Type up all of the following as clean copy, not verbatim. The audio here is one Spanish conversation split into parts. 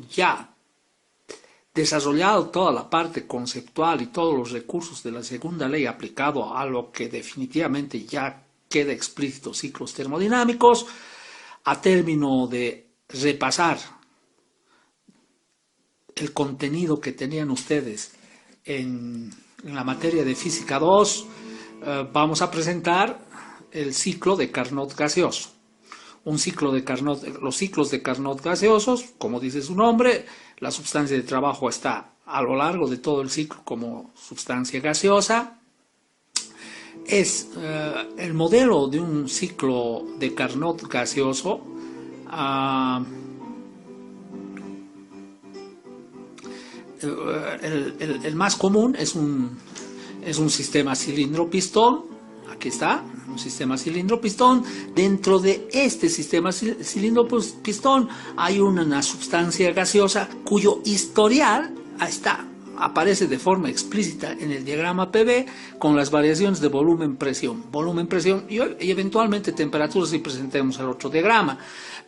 ya desarrollado toda la parte conceptual y todos los recursos de la segunda ley aplicado a lo que definitivamente ya queda explícito ciclos termodinámicos, a término de repasar el contenido que tenían ustedes en la materia de física 2, vamos a presentar el ciclo de Carnot gaseoso. Un ciclo de Carnot, los ciclos de Carnot gaseosos, como dice su nombre, la sustancia de trabajo está a lo largo de todo el ciclo como sustancia gaseosa. Es el modelo de un ciclo de Carnot gaseoso. El más común es un sistema cilindro-pistón. Aquí está, un sistema cilindro-pistón. Dentro de este sistema cilindro-pistón hay una sustancia gaseosa cuyo historial aparece de forma explícita en el diagrama PV con las variaciones de volumen-presión. Volumen-presión y eventualmente temperatura si presentemos el otro diagrama.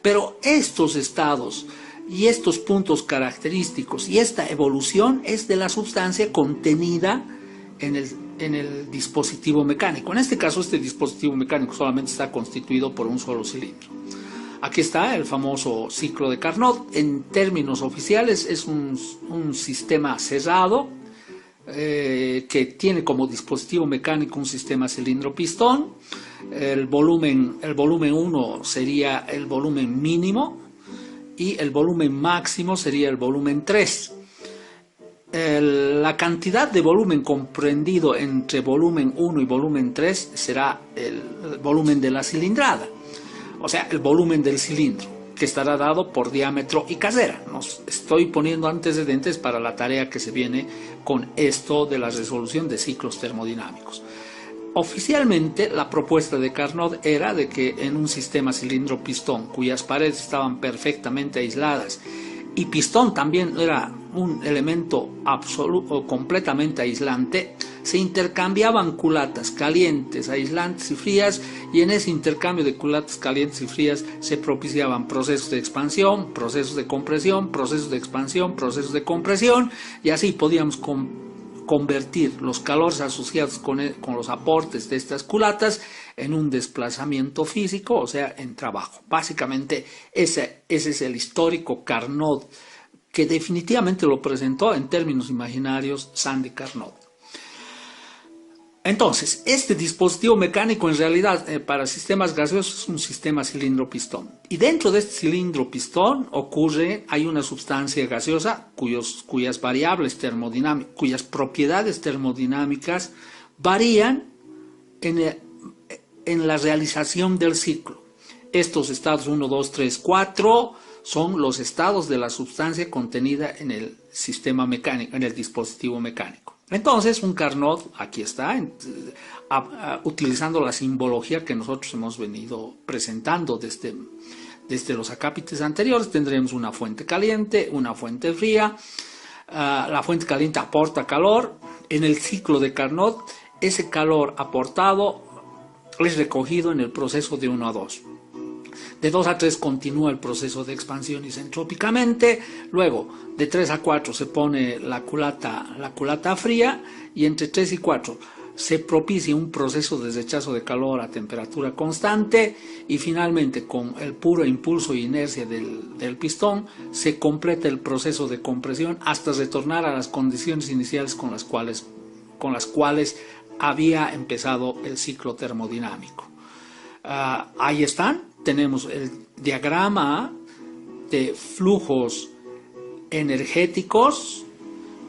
Pero estos estados y estos puntos característicos y esta evolución es de la sustancia contenida en el dispositivo mecánico. En este caso, este dispositivo mecánico solamente está constituido por un solo cilindro. Aquí está el famoso ciclo de Carnot. En términos oficiales es un sistema cerrado que tiene como dispositivo mecánico un sistema cilindro-pistón. El volumen 1 sería el volumen mínimo y el volumen máximo sería el volumen 3. La cantidad de volumen comprendido entre volumen 1 y volumen 3 será el volumen de la cilindrada, o sea, el volumen del cilindro, que estará dado por diámetro y carrera. Nos estoy poniendo antecedentes para la tarea que se viene con esto de la resolución de ciclos termodinámicos. Oficialmente, la propuesta de Carnot era de que en un sistema cilindro-pistón, cuyas paredes estaban perfectamente aisladas, y pistón también era un elemento absoluto, completamente aislante, se intercambiaban culatas calientes, aislantes y frías, y en ese intercambio de culatas calientes y frías se propiciaban procesos de expansión, procesos de compresión, procesos de expansión, procesos de compresión, y así podíamos convertir los calores asociados con los aportes de estas culatas en un desplazamiento físico, o sea, en trabajo. Básicamente ese es el histórico Carnot, que definitivamente lo presentó en términos imaginarios Sandi Carnot. Entonces, este dispositivo mecánico en realidad para sistemas gaseosos es un sistema cilindro-pistón. Y dentro de este cilindro-pistón hay una sustancia gaseosa cuyas variables termodinámicas, cuyas propiedades termodinámicas varían en la realización del ciclo. Estos estados 1, 2, 3, 4 son los estados de la sustancia contenida en el sistema mecánico, en el dispositivo mecánico. Entonces, un Carnot, aquí está, utilizando la simbología que nosotros hemos venido presentando desde los acápites anteriores, tendremos una fuente caliente, una fuente fría. La fuente caliente aporta calor. En el ciclo de Carnot, ese calor aportado es recogido en el proceso de 1 a 2. De 2 a 3 continúa el proceso de expansión isentrópicamente, luego de 3 a 4 se pone la culata fría y entre 3 y 4 se propicia un proceso de rechazo de calor a temperatura constante y finalmente con el puro impulso e inercia del pistón se completa el proceso de compresión hasta retornar a las condiciones iniciales con las cuales había empezado el ciclo termodinámico. Ahí están. Tenemos el diagrama de flujos energéticos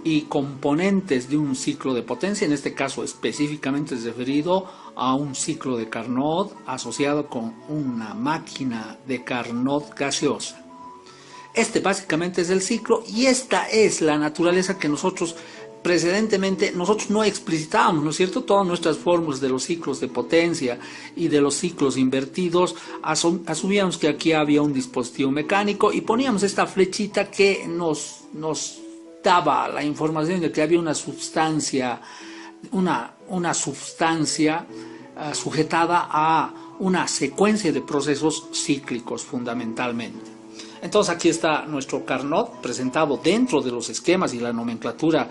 y componentes de un ciclo de potencia, en este caso específicamente es referido a un ciclo de Carnot asociado con una máquina de Carnot gaseosa. Este básicamente es el ciclo y esta es la naturaleza que nosotros precedentemente no explicitábamos, ¿no es cierto? Todas nuestras fórmulas de los ciclos de potencia y de los ciclos invertidos, asumíamos que aquí había un dispositivo mecánico y poníamos esta flechita que nos daba la información de que había una sustancia sujetada a una secuencia de procesos cíclicos fundamentalmente. Entonces aquí está nuestro Carnot presentado dentro de los esquemas y la nomenclatura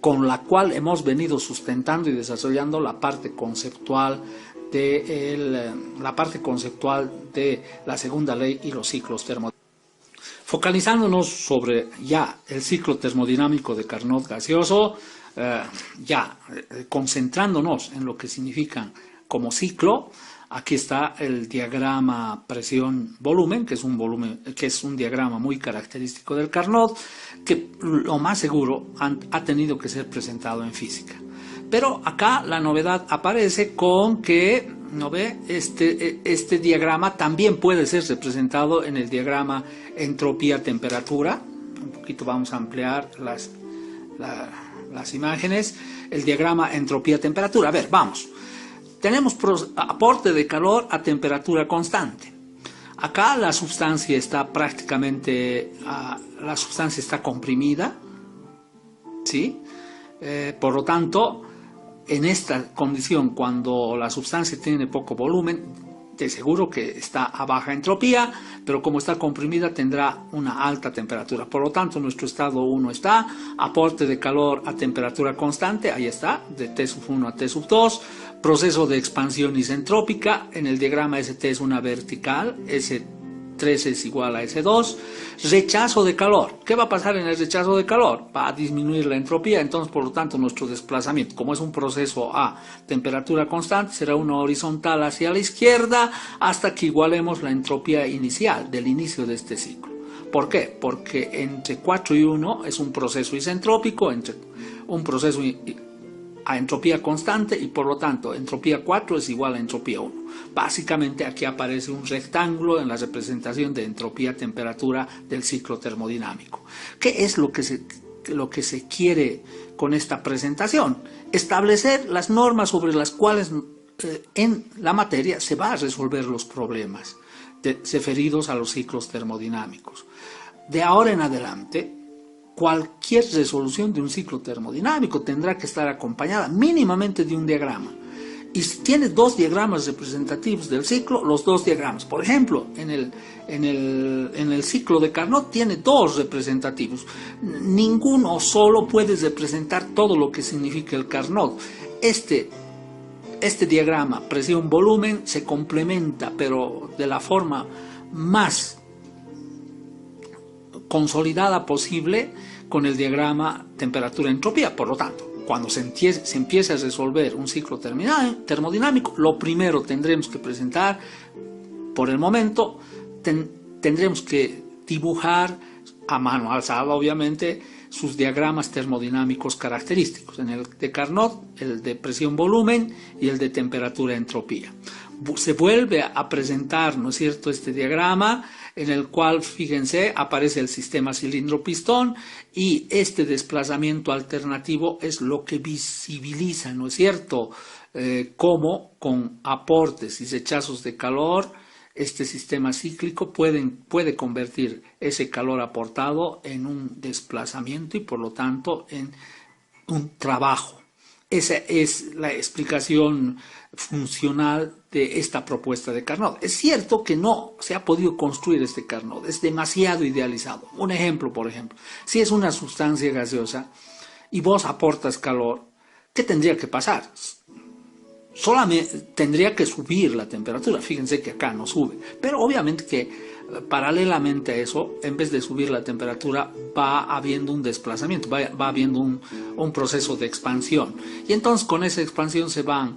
con la cual hemos venido sustentando y desarrollando la parte conceptual de la segunda ley y los ciclos termodinámicos. Focalizándonos sobre ya el ciclo termodinámico de Carnot gaseoso, concentrándonos en lo que significan como ciclo, aquí está el diagrama presión-volumen, que es un diagrama muy característico del Carnot, que lo más seguro ha tenido que ser presentado en física. Pero acá la novedad aparece con que, ¿no ve? Este diagrama también puede ser representado en el diagrama entropía-temperatura. Un poquito vamos a ampliar las imágenes. El diagrama entropía-temperatura. A ver, vamos. Tenemos aporte de calor a temperatura constante. Acá la sustancia está comprimida, ¿sí? Por lo tanto, en esta condición, cuando la sustancia tiene poco volumen, de seguro que está a baja entropía, pero como está comprimida tendrá una alta temperatura. Por lo tanto, nuestro estado 1 está, aporte de calor a temperatura constante, ahí está, de T1 a T2, proceso de expansión isentrópica, en el diagrama ST es una vertical, S3 es igual a S2, rechazo de calor. ¿Qué va a pasar en el rechazo de calor? Va a disminuir la entropía, entonces por lo tanto nuestro desplazamiento, como es un proceso a temperatura constante, será una horizontal hacia la izquierda hasta que igualemos la entropía inicial del inicio de este ciclo. ¿Por qué? Porque entre 4 y 1 es un proceso isentrópico, entre un proceso a entropía constante y por lo tanto entropía 4 es igual a entropía 1. Básicamente aquí aparece un rectángulo en la representación de entropía-temperatura del ciclo termodinámico. ¿Qué es lo que se quiere con esta presentación? Establecer las normas sobre las cuales en la materia se va a resolver los problemas referidos a los ciclos termodinámicos. De ahora en adelante, cualquier resolución de un ciclo termodinámico tendrá que estar acompañada mínimamente de un diagrama. Y si tiene dos diagramas representativos del ciclo, los dos diagramas. Por ejemplo, en el ciclo de Carnot tiene dos representativos. Ninguno solo puede representar todo lo que significa el Carnot. Este diagrama presión-volumen se complementa, pero de la forma más consolidada posible con el diagrama temperatura-entropía. Por lo tanto, cuando se empiece a resolver un ciclo termodinámico, lo primero tendremos que presentar, por el momento, tendremos que dibujar a mano alzada, obviamente, sus diagramas termodinámicos característicos. En el de Carnot, el de presión-volumen y el de temperatura-entropía. Se vuelve a presentar, ¿no es cierto?, este diagrama en el cual, fíjense, aparece el sistema cilindro-pistón y este desplazamiento alternativo es lo que visibiliza, ¿no es cierto?, cómo con aportes y rechazos de calor este sistema cíclico puede convertir ese calor aportado en un desplazamiento y por lo tanto en un trabajo. Esa es la explicación funcional de esta propuesta de Carnot. Es cierto que no se ha podido construir este Carnot, es demasiado idealizado. Un ejemplo, por ejemplo, si es una sustancia gaseosa y vos aportas calor, ¿qué tendría que pasar? Solamente tendría que subir la temperatura, fíjense que acá no sube, pero obviamente que paralelamente a eso, en vez de subir la temperatura, va habiendo un desplazamiento, va habiendo un proceso de expansión. Y entonces con esa expansión se va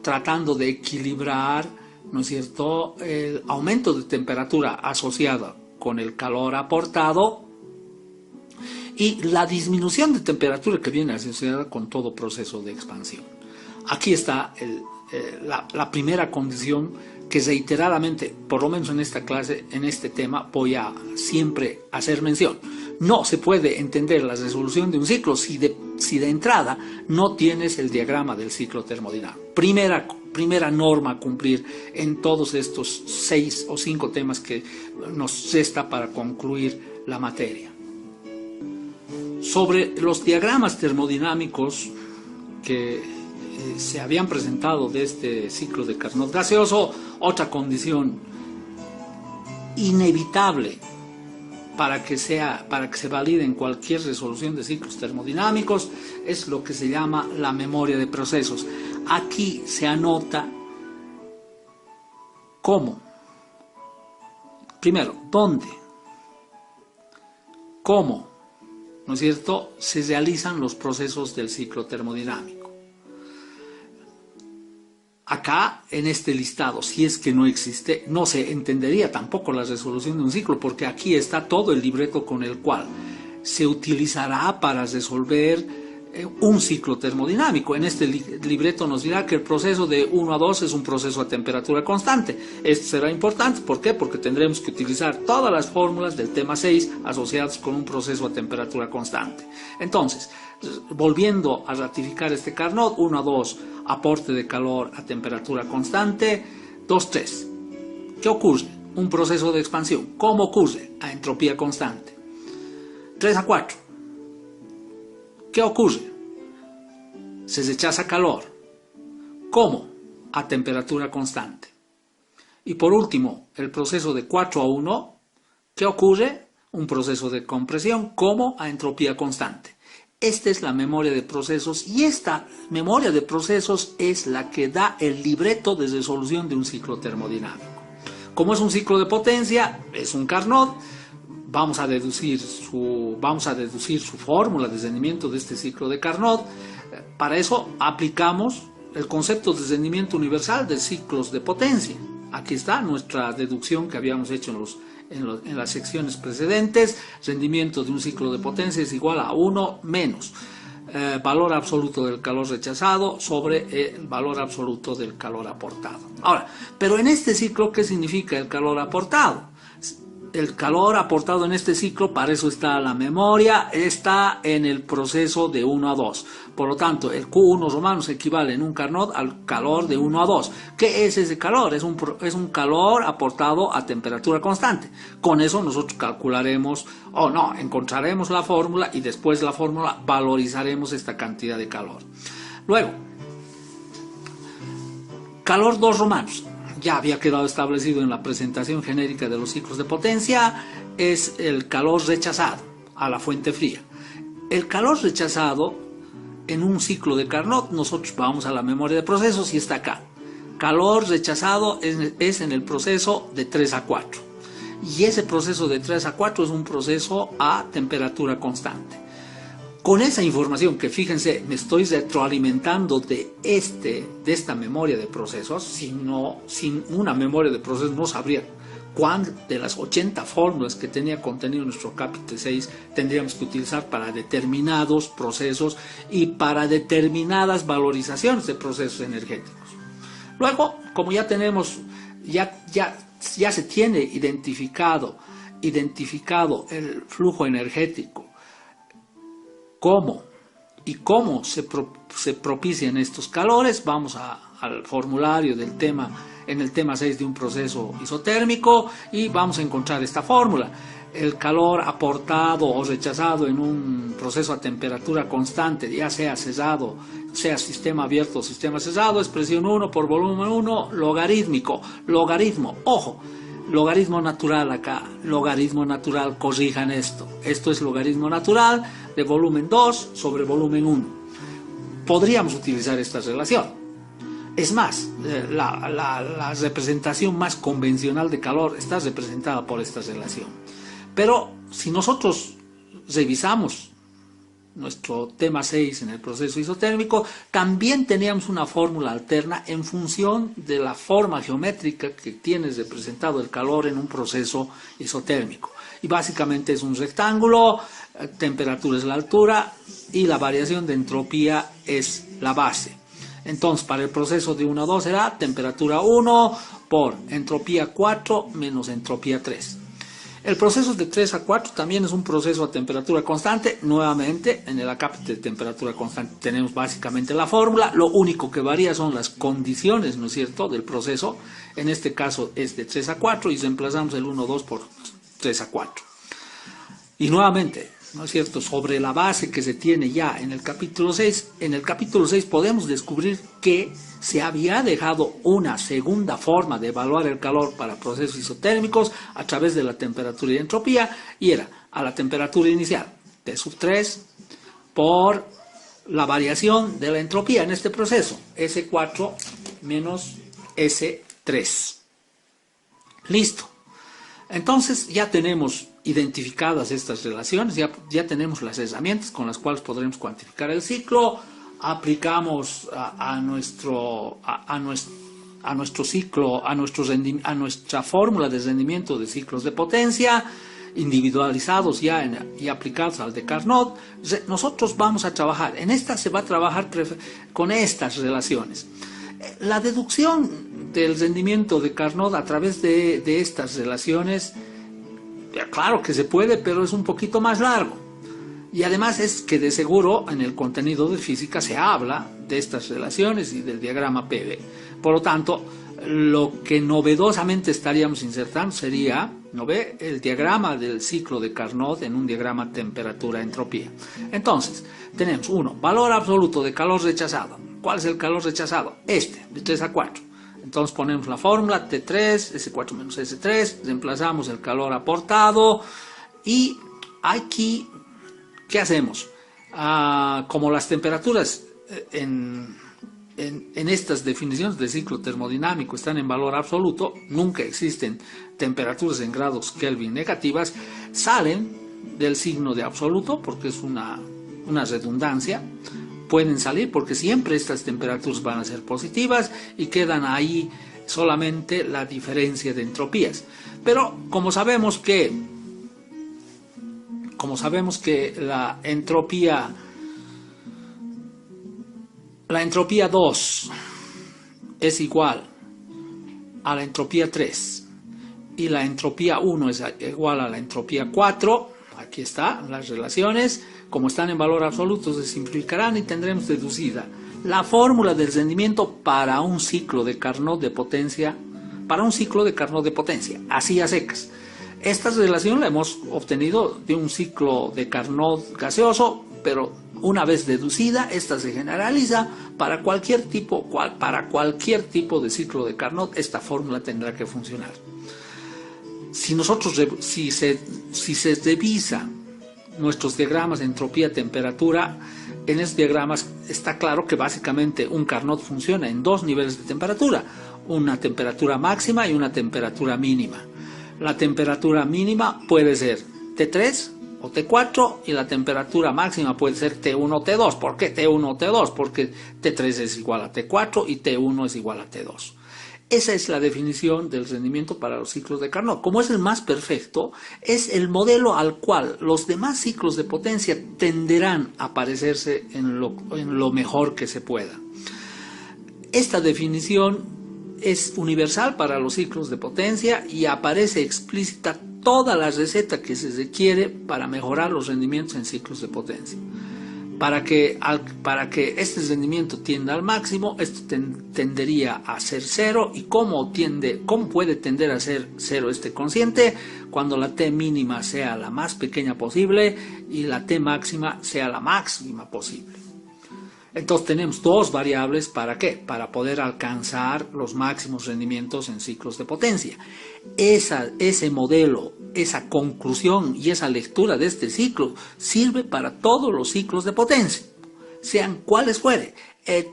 tratando de equilibrar, ¿no es cierto?, el aumento de temperatura asociado con el calor aportado y la disminución de temperatura que viene asociada con todo proceso de expansión. Aquí está la primera condición que reiteradamente, por lo menos en esta clase, en este tema, voy a siempre hacer mención. No se puede entender la resolución de un ciclo si de entrada no tienes el diagrama del ciclo termodinámico. Primera norma a cumplir en todos estos 6 o 5 temas que nos resta para concluir la materia. Sobre los diagramas termodinámicos que se habían presentado de este ciclo de Carnot gaseoso, otra condición inevitable para que se valide en cualquier resolución de ciclos termodinámicos es lo que se llama la memoria de procesos. Aquí se anota cómo, primero, dónde, cómo, ¿no es cierto?, se realizan los procesos del ciclo termodinámico. Acá, en este listado, si es que no existe, no se entendería tampoco la resolución de un ciclo, porque aquí está todo el libreto con el cual se utilizará para resolver un ciclo termodinámico. En este libreto nos dirá que el proceso de 1 a 2 es un proceso a temperatura constante. Esto será importante, ¿por qué? Porque tendremos que utilizar todas las fórmulas del tema 6 asociadas con un proceso a temperatura constante. Entonces, volviendo a ratificar este Carnot, 1 a 2, aporte de calor a temperatura constante. 2 3, ¿qué ocurre? Un proceso de expansión. ¿Cómo ocurre? A entropía constante. 3 a 4, ¿qué ocurre? Se rechaza calor. ¿Cómo? A temperatura constante. Y por último, el proceso de 4 a 1, ¿qué ocurre? Un proceso de compresión. ¿Cómo? A entropía constante. Esta es la memoria de procesos y esta memoria de procesos es la que da el libreto de resolución de un ciclo termodinámico. Como es un ciclo de potencia, es un Carnot, vamos a deducir su fórmula de rendimiento de este ciclo de Carnot. Para eso aplicamos el concepto de rendimiento universal de ciclos de potencia. Aquí está nuestra deducción que habíamos hecho en las secciones precedentes. Rendimiento de un ciclo de potencia es igual a 1 menos valor absoluto del calor rechazado sobre el valor absoluto del calor aportado. Ahora, pero en este ciclo, ¿qué significa el calor aportado? El calor aportado en este ciclo, para eso está la memoria, está en el proceso de 1 a 2. Por lo tanto, el Q1 romano equivale en un Carnot al calor de 1 a 2. ¿Qué es ese calor? Es un calor aportado a temperatura constante. Con eso nosotros calcularemos, encontraremos la fórmula y después de la fórmula valorizaremos esta cantidad de calor. Luego, calor 2 romanos. Ya había quedado establecido en la presentación genérica de los ciclos de potencia, es el calor rechazado a la fuente fría. El calor rechazado en un ciclo de Carnot, nosotros vamos a la memoria de procesos y está acá. Calor rechazado es en el proceso de 3 a 4. Y ese proceso de 3 a 4 es un proceso a temperatura constante. Con esa información, que fíjense, me estoy retroalimentando de esta memoria de procesos, sin una memoria de procesos no sabría cuál de las 80 fórmulas que tenía contenido nuestro capítulo 6 tendríamos que utilizar para determinados procesos y para determinadas valorizaciones de procesos energéticos. Luego, como ya tenemos, ya se tiene identificado el flujo energético, cómo se propician estos calores, vamos al formulario del tema, en el tema 6 de un proceso isotérmico, y vamos a encontrar esta fórmula. El calor aportado o rechazado en un proceso a temperatura constante, ya sea cerrado, sea sistema abierto o sistema cerrado, es presión 1 por volumen 1 logarítmico. Logaritmo, ojo, logaritmo natural acá, logaritmo natural, corrijan esto. Esto es logaritmo natural de volumen 2 sobre volumen 1. Podríamos utilizar esta relación. Es más, la representación más convencional de calor está representada por esta relación. Pero si nosotros revisamos nuestro tema 6 en el proceso isotérmico, también teníamos una fórmula alterna en función de la forma geométrica que tiene representado el calor en un proceso isotérmico. Y básicamente es un rectángulo, temperatura es la altura y la variación de entropía es la base. Entonces, para el proceso de 1 a 2 será temperatura 1 por entropía 4 menos entropía 3. El proceso de 3 a 4 también es un proceso a temperatura constante. Nuevamente, en el acápite de temperatura constante tenemos básicamente la fórmula. Lo único que varía son las condiciones, ¿no es cierto?, del proceso. En este caso es de 3 a 4 y reemplazamos el 1 a 2 por 3 a 4. Y nuevamente, ¿no es cierto?, sobre la base que se tiene ya en el capítulo 6, en el capítulo 6 podemos descubrir que se había dejado una segunda forma de evaluar el calor para procesos isotérmicos a través de la temperatura y entropía, y era a la temperatura inicial, T sub 3, por la variación de la entropía en este proceso, S4 menos S3. Listo. Entonces ya tenemos identificadas estas relaciones, ya tenemos las herramientas con las cuales podremos cuantificar el ciclo, aplicamos a nuestro ciclo, a nuestra fórmula de rendimiento de ciclos de potencia, individualizados ya y aplicados al de Carnot. Nosotros vamos a trabajar, en esta se va a trabajar con estas relaciones. La deducción del rendimiento de Carnot a través de estas relaciones, claro que se puede, pero es un poquito más largo. Y además es que de seguro en el contenido de física se habla de estas relaciones y del diagrama PV. Por lo tanto, lo que novedosamente estaríamos insertando sería, ¿no ve?, el diagrama del ciclo de Carnot en un diagrama temperatura-entropía. Entonces, tenemos valor absoluto de calor rechazado. ¿Cuál es el calor rechazado? De 3 a 4. Entonces ponemos la fórmula T3, S4 menos S3, reemplazamos el calor aportado y aquí, ¿qué hacemos? Como las temperaturas en estas definiciones de ciclo termodinámico están en valor absoluto, nunca existen temperaturas en grados Kelvin negativas, salen del signo de absoluto porque es una redundancia. Pueden salir porque siempre estas temperaturas van a ser positivas y quedan ahí solamente la diferencia de entropías. Pero como sabemos que la entropía 2 es igual a la entropía 3 y la entropía 1 es igual a la entropía 4, aquí están las relaciones. Como están en valor absoluto, se simplificarán y tendremos deducida la fórmula del rendimiento para un ciclo de Carnot de potencia, así a secas. Esta relación la hemos obtenido de un ciclo de Carnot gaseoso, pero una vez deducida, esta se generaliza para cualquier tipo de ciclo de Carnot. Esta fórmula tendrá que funcionar. Si se revisa nuestros diagramas de entropía, temperatura, en estos diagramas está claro que básicamente un Carnot funciona en dos niveles de temperatura, una temperatura máxima y una temperatura mínima. La temperatura mínima puede ser T3 o T4 y la temperatura máxima puede ser T1 o T2. ¿Por qué T1 o T2? Porque T3 es igual a T4 y T1 es igual a T2. Esa es la definición del rendimiento para los ciclos de Carnot. Como es el más perfecto, es el modelo al cual los demás ciclos de potencia tenderán a parecerse en lo mejor que se pueda. Esta definición es universal para los ciclos de potencia y aparece explícita toda la receta que se requiere para mejorar los rendimientos en ciclos de potencia. Para que este rendimiento tienda al máximo, esto tendería a ser cero. ¿Y cómo puede tender a ser cero este cociente? Cuando la T mínima sea la más pequeña posible y la T máxima sea la máxima posible. Entonces tenemos dos variables, ¿para qué? Para poder alcanzar los máximos rendimientos en ciclos de potencia. Ese modelo, esa conclusión y esa lectura de este ciclo sirve para todos los ciclos de potencia, sean cuales fuere.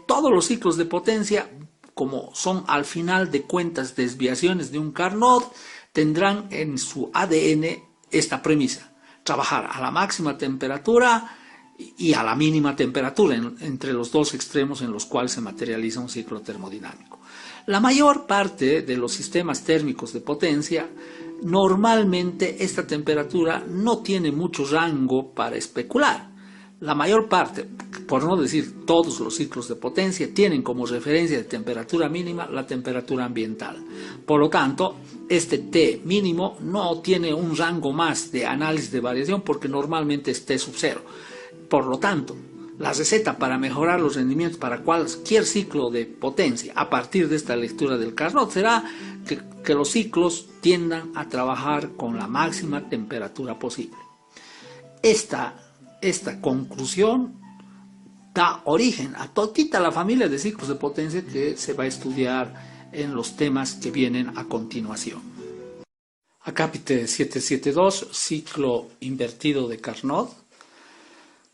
Todos los ciclos de potencia, como son al final de cuentas desviaciones de un Carnot, tendrán en su ADN esta premisa: trabajar a la máxima temperatura y a la mínima temperatura, entre los dos extremos en los cuales se materializa un ciclo termodinámico. La mayor parte de los sistemas térmicos de potencia, normalmente esta temperatura no tiene mucho rango para especular. La mayor parte, por no decir todos los ciclos de potencia, tienen como referencia de temperatura mínima la temperatura ambiental. Por lo tanto, este T mínimo no tiene un rango más de análisis de variación porque normalmente es T sub 0. Por lo tanto, la receta para mejorar los rendimientos para cualquier ciclo de potencia a partir de esta lectura del Carnot será que los ciclos tiendan a trabajar con la máxima temperatura posible. esta conclusión da origen a toda la familia de ciclos de potencia que se va a estudiar en los temas que vienen a continuación. Acápite 772, ciclo invertido de Carnot,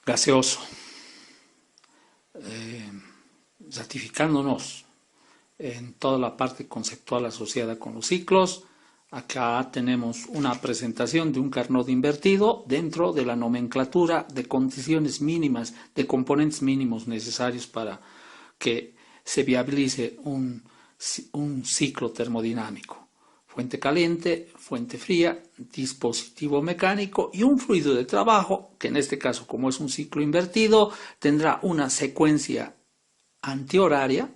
gaseoso. Ratificándonos en toda la parte conceptual asociada con los ciclos, acá tenemos una presentación de un Carnot invertido dentro de la nomenclatura de condiciones mínimas, de componentes mínimos necesarios para que se viabilice un ciclo termodinámico. Fuente caliente, fuente fría, dispositivo mecánico y un fluido de trabajo, que en este caso, como es un ciclo invertido, tendrá una secuencia antihoraria.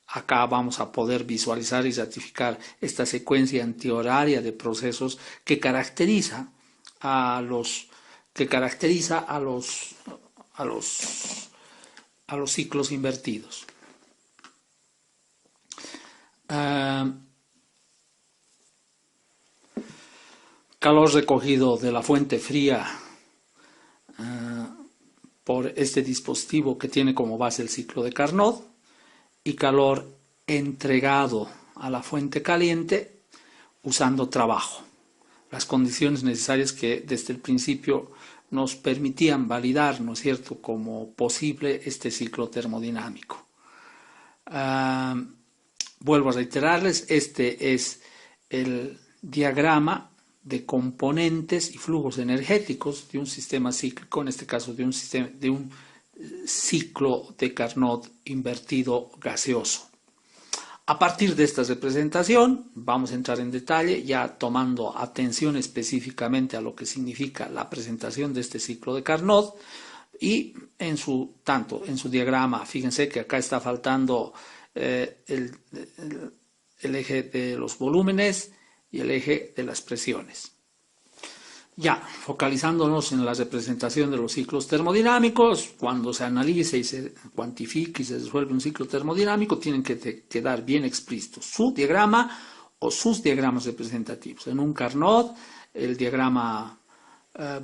Acá vamos a poder visualizar y ratificar esta secuencia antihoraria de procesos que caracteriza a los ciclos invertidos. Calor recogido de la fuente fría por este dispositivo que tiene como base el ciclo de Carnot, y calor entregado a la fuente caliente usando trabajo. Las condiciones necesarias que desde el principio nos permitían validar, ¿no es cierto?, como posible este ciclo termodinámico. Vuelvo a reiterarles, este es el diagrama de componentes y flujos energéticos de un sistema cíclico, en este caso de un ciclo de Carnot invertido gaseoso. A partir de esta representación vamos a entrar en detalle, ya tomando atención específicamente a lo que significa la presentación de este ciclo de Carnot, y tanto en su diagrama, fíjense que acá está faltando el eje de los volúmenes y el eje de las presiones. Ya, focalizándonos en la representación de los ciclos termodinámicos, cuando se analice y se cuantifique y se resuelve un ciclo termodinámico, tienen que quedar bien explícitos su diagrama o sus diagramas representativos. En un Carnot, el diagrama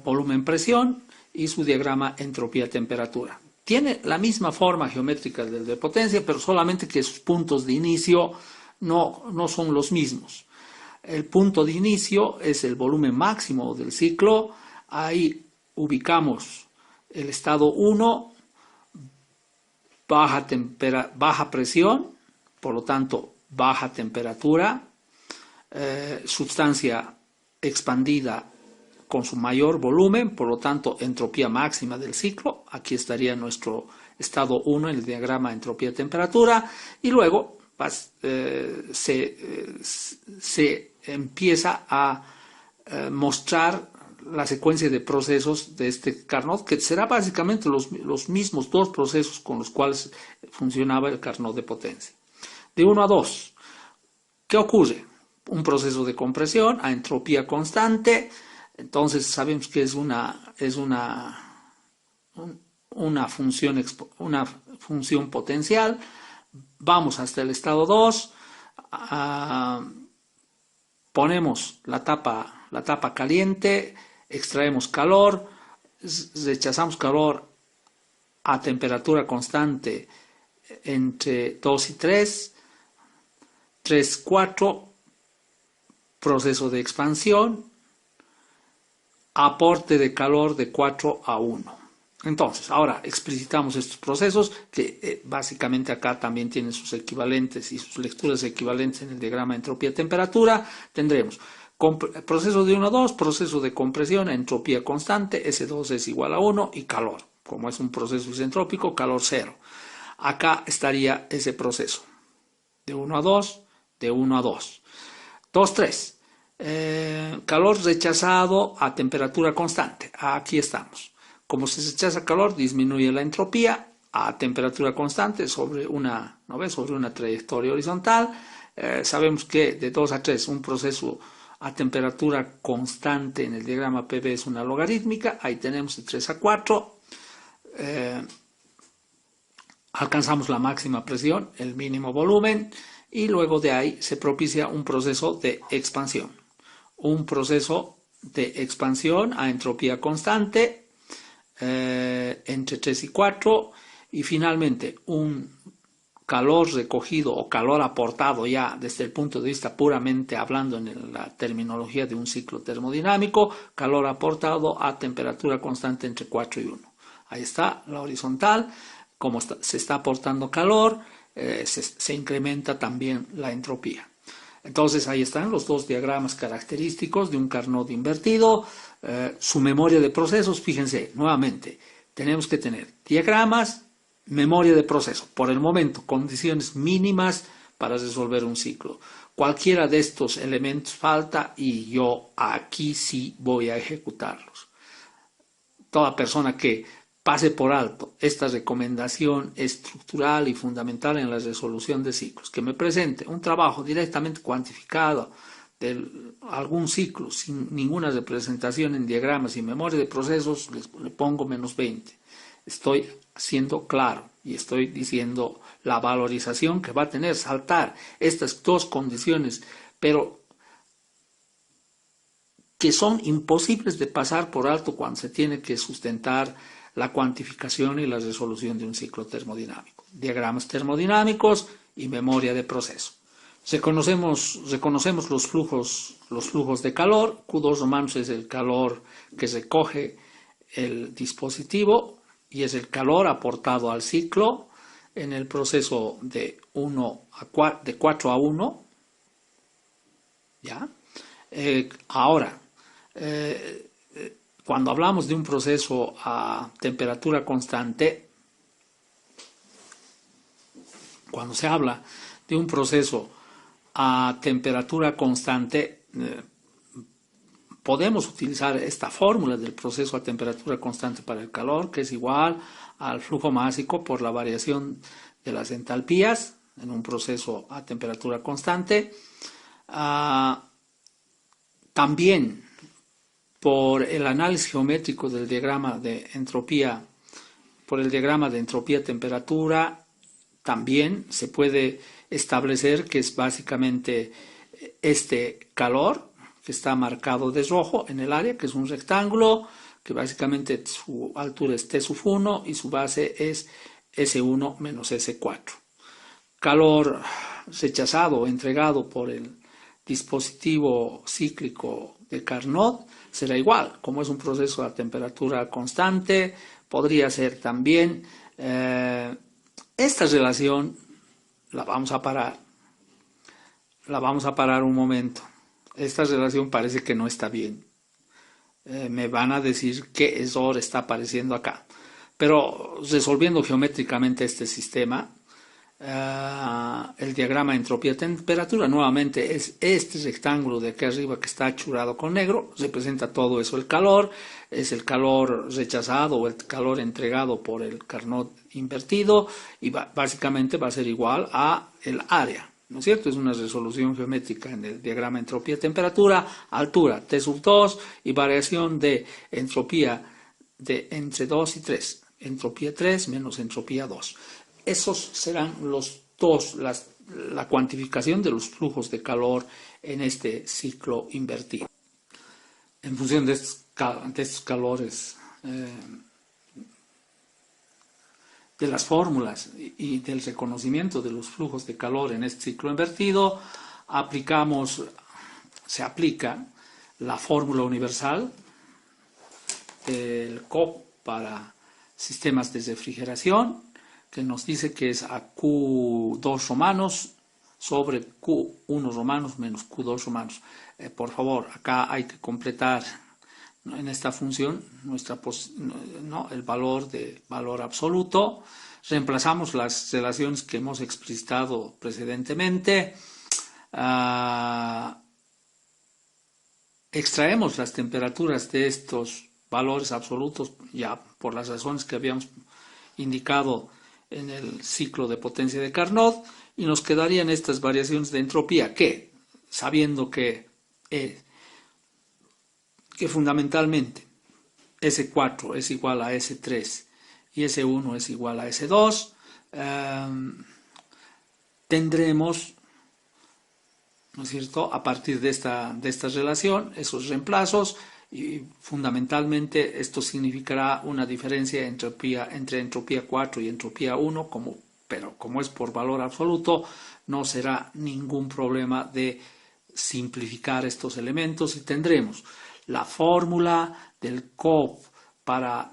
volumen-presión y su diagrama entropía-temperatura. Tiene la misma forma geométrica del de potencia, pero solamente que sus puntos de inicio no son los mismos. El punto de inicio es el volumen máximo del ciclo. Ahí ubicamos el estado 1, baja presión, por lo tanto baja temperatura, sustancia expandida con su mayor volumen, por lo tanto entropía máxima del ciclo. Aquí estaría nuestro estado 1 en el diagrama entropía-temperatura, y luego se empieza a mostrar la secuencia de procesos de este Carnot, que será básicamente los mismos dos procesos con los cuales funcionaba el Carnot de potencia. De 1 a 2, ¿qué ocurre? Un proceso de compresión a entropía constante. Entonces sabemos que es una función potencial. Vamos hasta el estado 2, ponemos la tapa caliente, extraemos calor, rechazamos calor a temperatura constante entre 2 y 3, 3, 4, proceso de expansión, aporte de calor de 4 a 1. Entonces, ahora explicitamos estos procesos que básicamente acá también tienen sus equivalentes y sus lecturas equivalentes en el diagrama entropía-temperatura. Tendremos proceso de 1 a 2, proceso de compresión, entropía constante, S2 es igual a 1 y calor. Como es un proceso isentrópico, calor 0. Acá estaría ese proceso. De 1 a 2, de 1 a 2. 2, 3. Calor rechazado a temperatura constante. Aquí estamos. Como se rechaza calor, disminuye la entropía a temperatura constante sobre una trayectoria horizontal. Sabemos que de 2 a 3, un proceso a temperatura constante en el diagrama PV es una logarítmica. Ahí tenemos de 3 a 4. Alcanzamos la máxima presión, el mínimo volumen, y luego de ahí se propicia un proceso de expansión. Un proceso de expansión a entropía constante entre 3 y 4, y finalmente un calor recogido o calor aportado ya desde el punto de vista puramente hablando en la terminología de un ciclo termodinámico, calor aportado a temperatura constante entre 4 y 1. Ahí está la horizontal, como se está aportando calor, se incrementa también la entropía. Entonces ahí están los dos diagramas característicos de un Carnot invertido. Su memoria de procesos, fíjense, nuevamente, tenemos que tener diagramas, memoria de proceso, por el momento, condiciones mínimas para resolver un ciclo. Cualquiera de estos elementos falta y yo aquí sí voy a ejecutarlos. Toda persona que pase por alto esta recomendación estructural y fundamental en la resolución de ciclos, que me presente un trabajo directamente cuantificado de algún ciclo sin ninguna representación en diagramas y memoria de procesos, le pongo menos 20. Estoy siendo claro y estoy diciendo la valorización que va a tener saltar estas dos condiciones, pero que son imposibles de pasar por alto cuando se tiene que sustentar la cuantificación y la resolución de un ciclo termodinámico. Diagramas termodinámicos y memoria de proceso. Reconocemos los flujos de calor. Q2 romanos es el calor que recoge el dispositivo y es el calor aportado al ciclo en el proceso de 4 a 1. ¿Ya? Ahora, cuando hablamos de un proceso a temperatura constante, cuando se habla de un proceso a temperatura constante, podemos utilizar esta fórmula del proceso a temperatura constante para el calor, que es igual al flujo másico por la variación de las entalpías en un proceso a temperatura constante. También por el análisis geométrico del diagrama de entropía, por el diagrama de entropía-temperatura, también se puede establecer que es básicamente este calor que está marcado de rojo en el área, que es un rectángulo, que básicamente su altura es T sub 1 y su base es S1 menos S4. Calor rechazado o entregado por el dispositivo cíclico de Carnot será igual, como es un proceso a temperatura constante, podría ser también. Esta relación la vamos a parar un momento. Esta relación parece que no está bien. Me van a decir qué error está apareciendo acá. Pero resolviendo geométricamente este sistema, el diagrama entropía-temperatura nuevamente es este rectángulo de aquí arriba que está achurado con negro, representa todo eso, el calor, es el calor rechazado o el calor entregado por el Carnot invertido y básicamente va a ser igual a el área, ¿no es cierto? Es una resolución geométrica en el diagrama entropía-temperatura, altura T sub 2 y variación de entropía de entre 2 y 3, entropía 3 menos entropía 2. Esos serán la cuantificación de los flujos de calor en este ciclo invertido. En función de estos calores, de las fórmulas y del reconocimiento de los flujos de calor en este ciclo invertido, se aplica la fórmula universal del COP para sistemas de refrigeración, que nos dice que es a Q2 romanos sobre Q1 romanos menos Q2 romanos. Por favor, acá hay que completar en esta función el valor absoluto. Reemplazamos las relaciones que hemos explicitado precedentemente. Extraemos las temperaturas de estos valores absolutos ya por las razones que habíamos indicado en el ciclo de potencia de Carnot, y nos quedarían estas variaciones de entropía que, sabiendo que fundamentalmente S4 es igual a S3 y S1 es igual a S2, tendremos, ¿no es cierto?, a partir de esta relación, esos reemplazos, y fundamentalmente esto significará una diferencia entre entropía 4 y entropía 1, pero como es por valor absoluto, no será ningún problema de simplificar estos elementos y tendremos la fórmula del COP para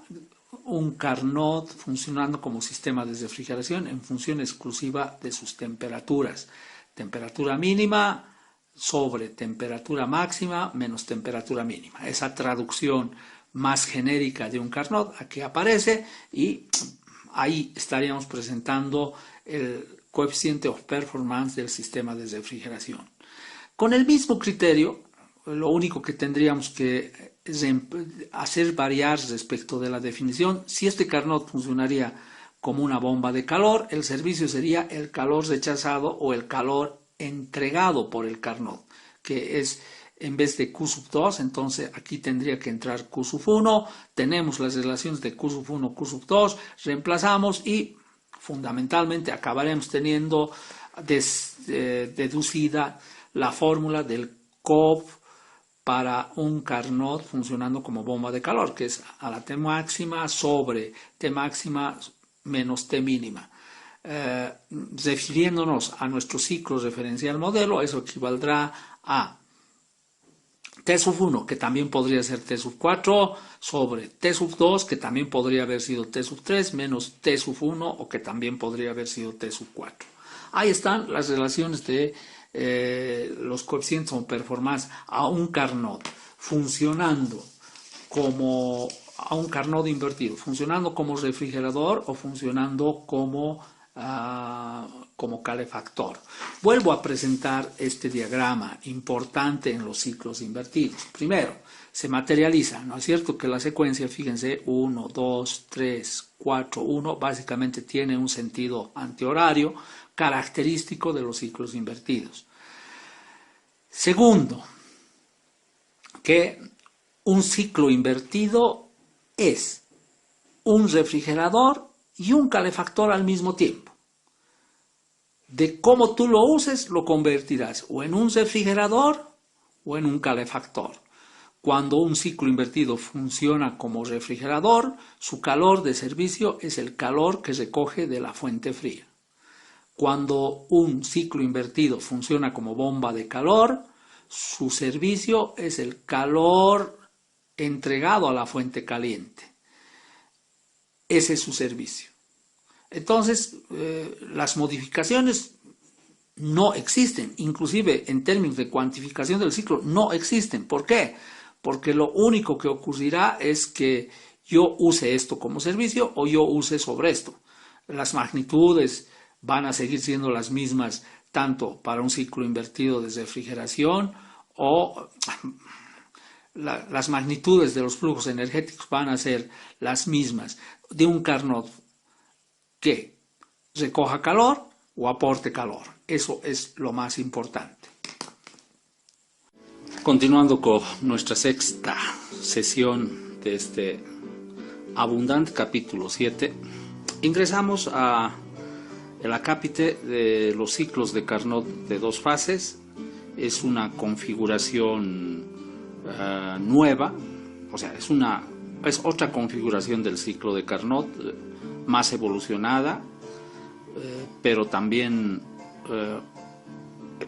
un Carnot funcionando como sistema de refrigeración en función exclusiva de sus temperaturas. Temperatura mínima sobre temperatura máxima menos temperatura mínima. Esa traducción más genérica de un Carnot aquí aparece y ahí estaríamos presentando el coeficiente of performance del sistema de refrigeración. Con el mismo criterio, lo único que tendríamos que hacer variar respecto de la definición, si este Carnot funcionaría como una bomba de calor, el servicio sería el calor rechazado o el calor entregado por el Carnot, que es en vez de Q sub 2, entonces aquí tendría que entrar Q sub 1, tenemos las relaciones de Q sub 1, Q sub 2, reemplazamos y fundamentalmente acabaremos teniendo deducida la fórmula del COP para un Carnot funcionando como bomba de calor, que es a la T máxima sobre T máxima menos T mínima. Refiriéndonos a nuestro ciclo referencial modelo, eso equivaldrá a T sub 1, que también podría ser T sub 4, sobre T sub 2, que también podría haber sido T sub 3, menos T sub 1, o que también podría haber sido T sub 4. Ahí están las relaciones de los coeficientes o performance a un Carnot funcionando como a un Carnot invertido, funcionando como refrigerador o funcionando como calefactor. Vuelvo a presentar este diagrama importante en los ciclos invertidos. Primero, se materializa, ¿no es cierto? Que la secuencia, fíjense, 1, 2, 3, 4, 1, básicamente tiene un sentido antihorario característico de los ciclos invertidos. Segundo, que un ciclo invertido es un refrigerador y un calefactor al mismo tiempo. De cómo tú lo uses, lo convertirás o en un refrigerador o en un calefactor. Cuando un ciclo invertido funciona como refrigerador, su calor de servicio es el calor que recoge de la fuente fría. Cuando un ciclo invertido funciona como bomba de calor, su servicio es el calor entregado a la fuente caliente. Ese es su servicio. Entonces, las modificaciones no existen, inclusive en términos de cuantificación del ciclo, no existen. ¿Por qué? Porque lo único que ocurrirá es que yo use esto como servicio o yo use sobre esto. Las magnitudes van a seguir siendo las mismas tanto para un ciclo invertido de refrigeración o las magnitudes de los flujos energéticos van a ser las mismas de un Carnot que recoja calor o aporte calor. Eso es lo más importante. Continuando con nuestra sexta sesión de este abundante capítulo 7, ingresamos a el acápite de los ciclos de Carnot de dos fases. Es una configuración nueva, o sea, es otra configuración del ciclo de Carnot, más evolucionada, pero también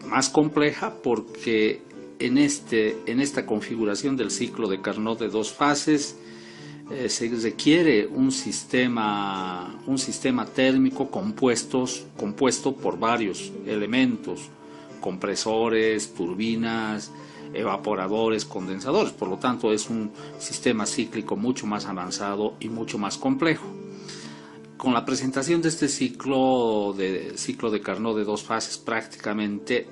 más compleja, porque en esta configuración del ciclo de Carnot de dos fases se requiere un sistema térmico compuesto por varios elementos: compresores, turbinas, evaporadores, condensadores. Por lo tanto, es un sistema cíclico mucho más avanzado y mucho más complejo. Con la presentación de este ciclo de Carnot de dos fases, prácticamente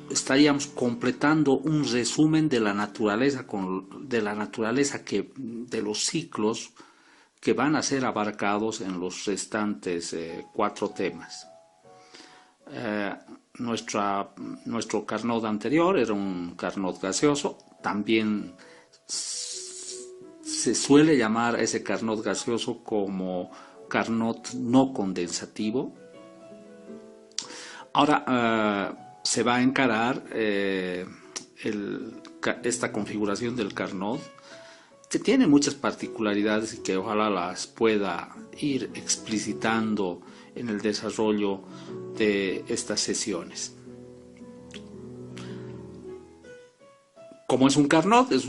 estaríamos completando un resumen de la naturaleza de los ciclos que van a ser abarcados en los restantes 4 temas. Nuestro Carnot anterior era un Carnot gaseoso. También se suele llamar a ese Carnot gaseoso como Carnot no condensativo. Ahora se va a encarar el esta configuración del Carnot, que tiene muchas particularidades y que ojalá las pueda ir explicitando en el desarrollo de estas sesiones. Como es un Carnot, es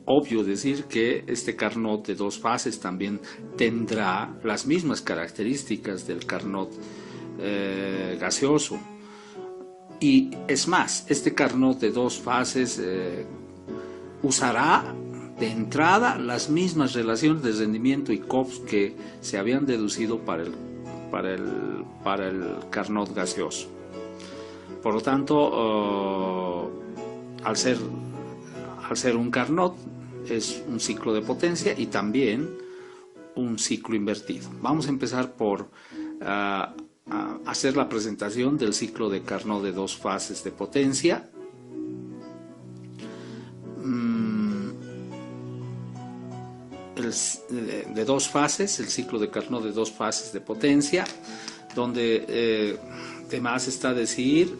obvio decir que este Carnot de dos fases también tendrá las mismas características del Carnot gaseoso. Y es más, este Carnot de dos fases usará de entrada las mismas relaciones de rendimiento y COPS que se habían deducido para el Carnot gaseoso. Por lo tanto, al ser un Carnot, es un ciclo de potencia y también un ciclo invertido. Vamos a empezar por hacer la presentación del ciclo de Carnot de dos fases de potencia. De dos fases, el ciclo de Carnot de dos fases de potencia, donde de más está decir,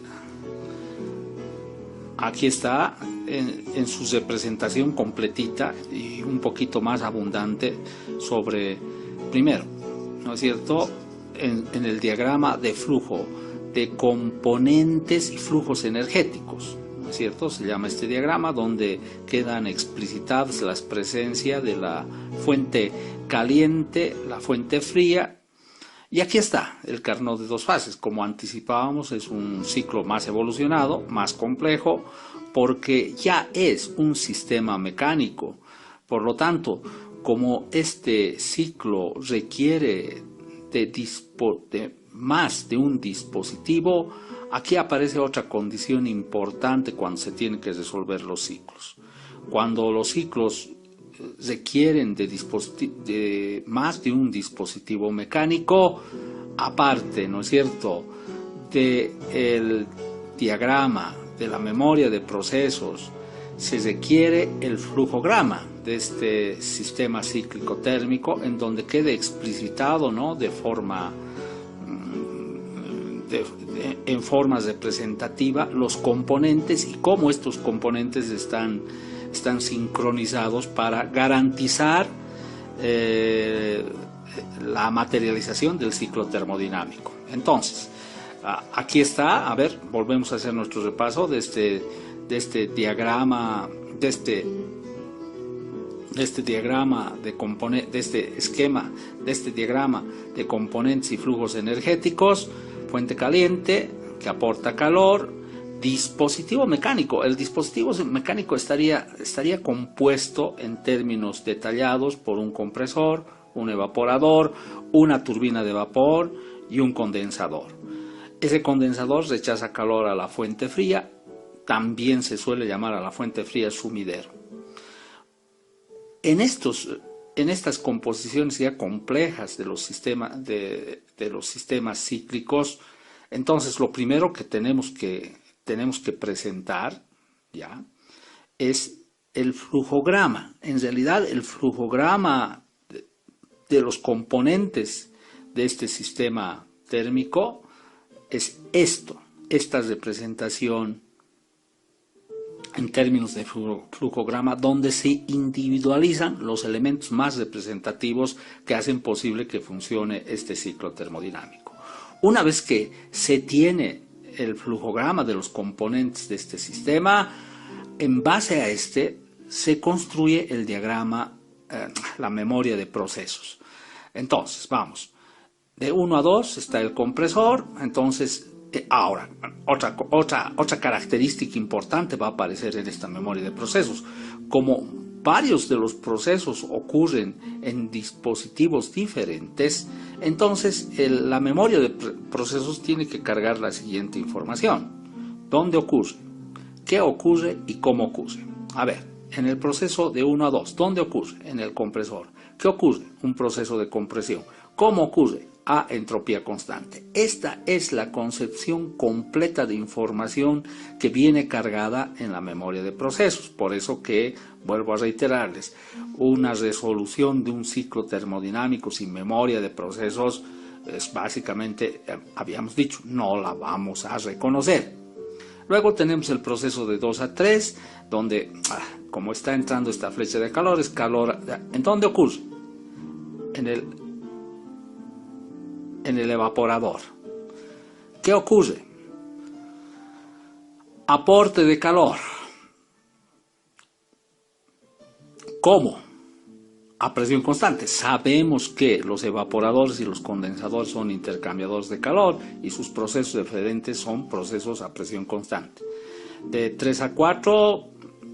aquí está en su representación completita y un poquito más abundante sobre, primero, ¿no es cierto?, en el diagrama de flujo de componentes y flujos energéticos, ¿no es cierto? Se llama este diagrama, donde quedan explicitadas las presencias de la fuente caliente, la fuente fría, y aquí está el Carnot de dos fases. Como anticipábamos, es un ciclo más evolucionado, más complejo, porque ya es un sistema mecánico. Por lo tanto, como este ciclo requiere de más de un dispositivo, aquí aparece otra condición importante cuando se tienen que resolver los ciclos. Cuando los ciclos requieren de más de un dispositivo mecánico, aparte, ¿no es cierto?, del diagrama de la memoria de procesos, se requiere el flujograma de este sistema cíclico térmico, en donde quede explicitado, ¿no?, en forma representativa los componentes y cómo estos componentes están sincronizados para garantizar la materialización del ciclo termodinámico. Entonces, aquí está, a ver, volvemos a hacer nuestro repaso de este diagrama, de este diagrama de componentes y flujos energéticos. Fuente caliente que aporta calor, dispositivo mecánico. El dispositivo mecánico estaría compuesto en términos detallados por un compresor, un evaporador, una turbina de vapor y un condensador. Ese condensador rechaza calor a la fuente fría, también se suele llamar a la fuente fría sumidero. En estas composiciones ya complejas de los sistemas cíclicos, entonces lo primero que tenemos que presentar ya es el flujograma. En realidad, el flujograma de los componentes de este sistema térmico es esta representación en términos de flujograma, donde se individualizan los elementos más representativos que hacen posible que funcione este ciclo termodinámico. Una vez que se tiene el flujograma de los componentes de este sistema, en base a este se construye el diagrama, la memoria de procesos. Entonces, vamos, de 1 a 2 está el compresor. Entonces, ahora, otra característica importante va a aparecer en esta memoria de procesos. Como varios de los procesos ocurren en dispositivos diferentes, entonces la memoria de procesos tiene que cargar la siguiente información. ¿Dónde ocurre? ¿Qué ocurre y cómo ocurre? A ver, en el proceso de 1 a 2, ¿dónde ocurre? En el compresor. ¿Qué ocurre? Un proceso de compresión. ¿Cómo ocurre? A entropía constante. Esta es la concepción completa de información que viene cargada en la memoria de procesos. Por eso que, vuelvo a reiterarles, una resolución de un ciclo termodinámico sin memoria de procesos es básicamente, habíamos dicho, no la vamos a reconocer. Luego tenemos el proceso de 2 a 3, donde, como está entrando esta flecha de calor, es calor. ¿En dónde ocurre? En el evaporador. ¿Qué ocurre? Aporte de calor. ¿Cómo? A presión constante. Sabemos que los evaporadores y los condensadores son intercambiadores de calor y sus procesos diferentes son procesos a presión constante. De 3 a 4,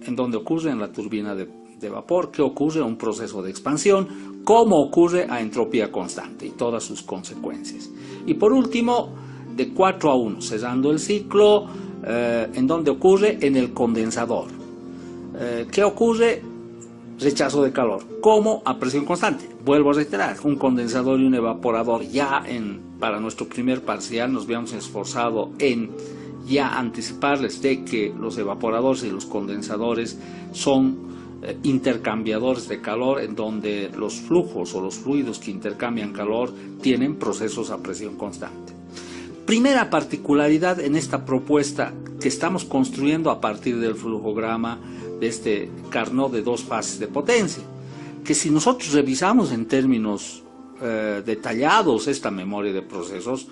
¿en dónde ocurre? En la turbina de vapor. ¿Qué ocurre? Un proceso de expansión. ¿Cómo ocurre? A entropía constante y todas sus consecuencias. Y por último, de 4 a 1, cerrando el ciclo, ¿en dónde ocurre? En el condensador. ¿Qué ocurre? Rechazo de calor. ¿Cómo? A presión constante. Vuelvo a reiterar, un condensador y un evaporador. Para nuestro primer parcial nos habíamos esforzado en ya anticiparles de que los evaporadores y los condensadores son intercambiadores de calor, en donde los flujos o los fluidos que intercambian calor tienen procesos a presión constante. Primera particularidad en esta propuesta que estamos construyendo a partir del flujograma de este Carnot de 2 fases de potencia, que si nosotros revisamos en términos detallados esta memoria de procesos,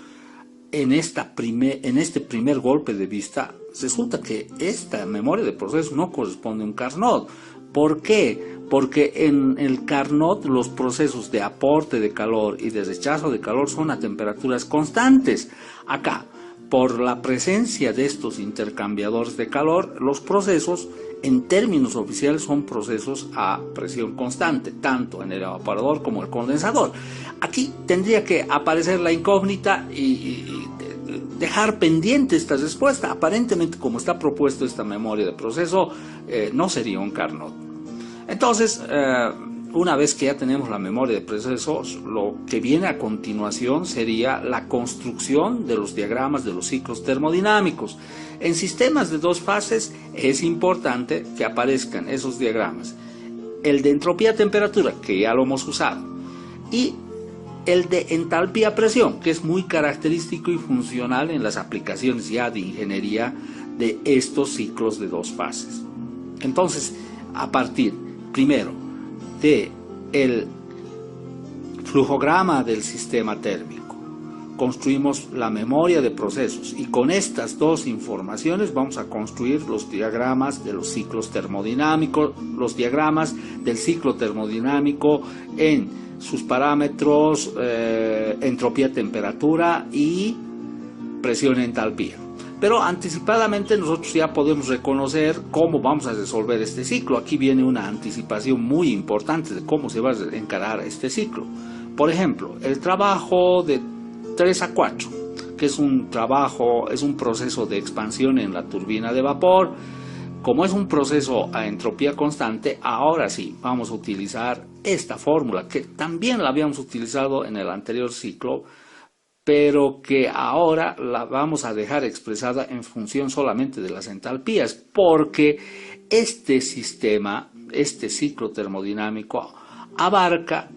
en este primer golpe de vista, resulta que esta memoria de procesos no corresponde a un Carnot. ¿Por qué? Porque en el Carnot los procesos de aporte de calor y de rechazo de calor son a temperaturas constantes. Acá, por la presencia de estos intercambiadores de calor, los procesos en términos oficiales son procesos a presión constante, tanto en el evaporador como el condensador. Aquí tendría que aparecer la incógnita y dejar pendiente esta respuesta. Aparentemente, como está propuesto esta memoria de proceso, no sería un Carnot. Entonces, una vez que ya tenemos la memoria de procesos, lo que viene a continuación sería la construcción de los diagramas de los ciclos termodinámicos. En sistemas de 2 fases es importante que aparezcan esos diagramas. El de entropía-temperatura, que ya lo hemos usado, y el de entalpía-presión, que es muy característico y funcional en las aplicaciones ya de ingeniería de estos ciclos de 2 fases. Entonces, a partir, primero, del flujograma del sistema térmico, construimos la memoria de procesos, y con estas dos informaciones vamos a construir los diagramas de los ciclos termodinámicos, los diagramas del ciclo termodinámico en sus parámetros entropía, temperatura y presión, entalpía. Pero anticipadamente nosotros ya podemos reconocer cómo vamos a resolver este ciclo. Aquí viene una anticipación muy importante de cómo se va a encarar este ciclo. Por ejemplo, el trabajo de 3 a 4, que es un proceso de expansión en la turbina de vapor. Como es un proceso a entropía constante, ahora sí vamos a utilizar esta fórmula, que también la habíamos utilizado en el anterior ciclo, pero que ahora la vamos a dejar expresada en función solamente de las entalpías, porque este sistema, este ciclo termodinámico, abarca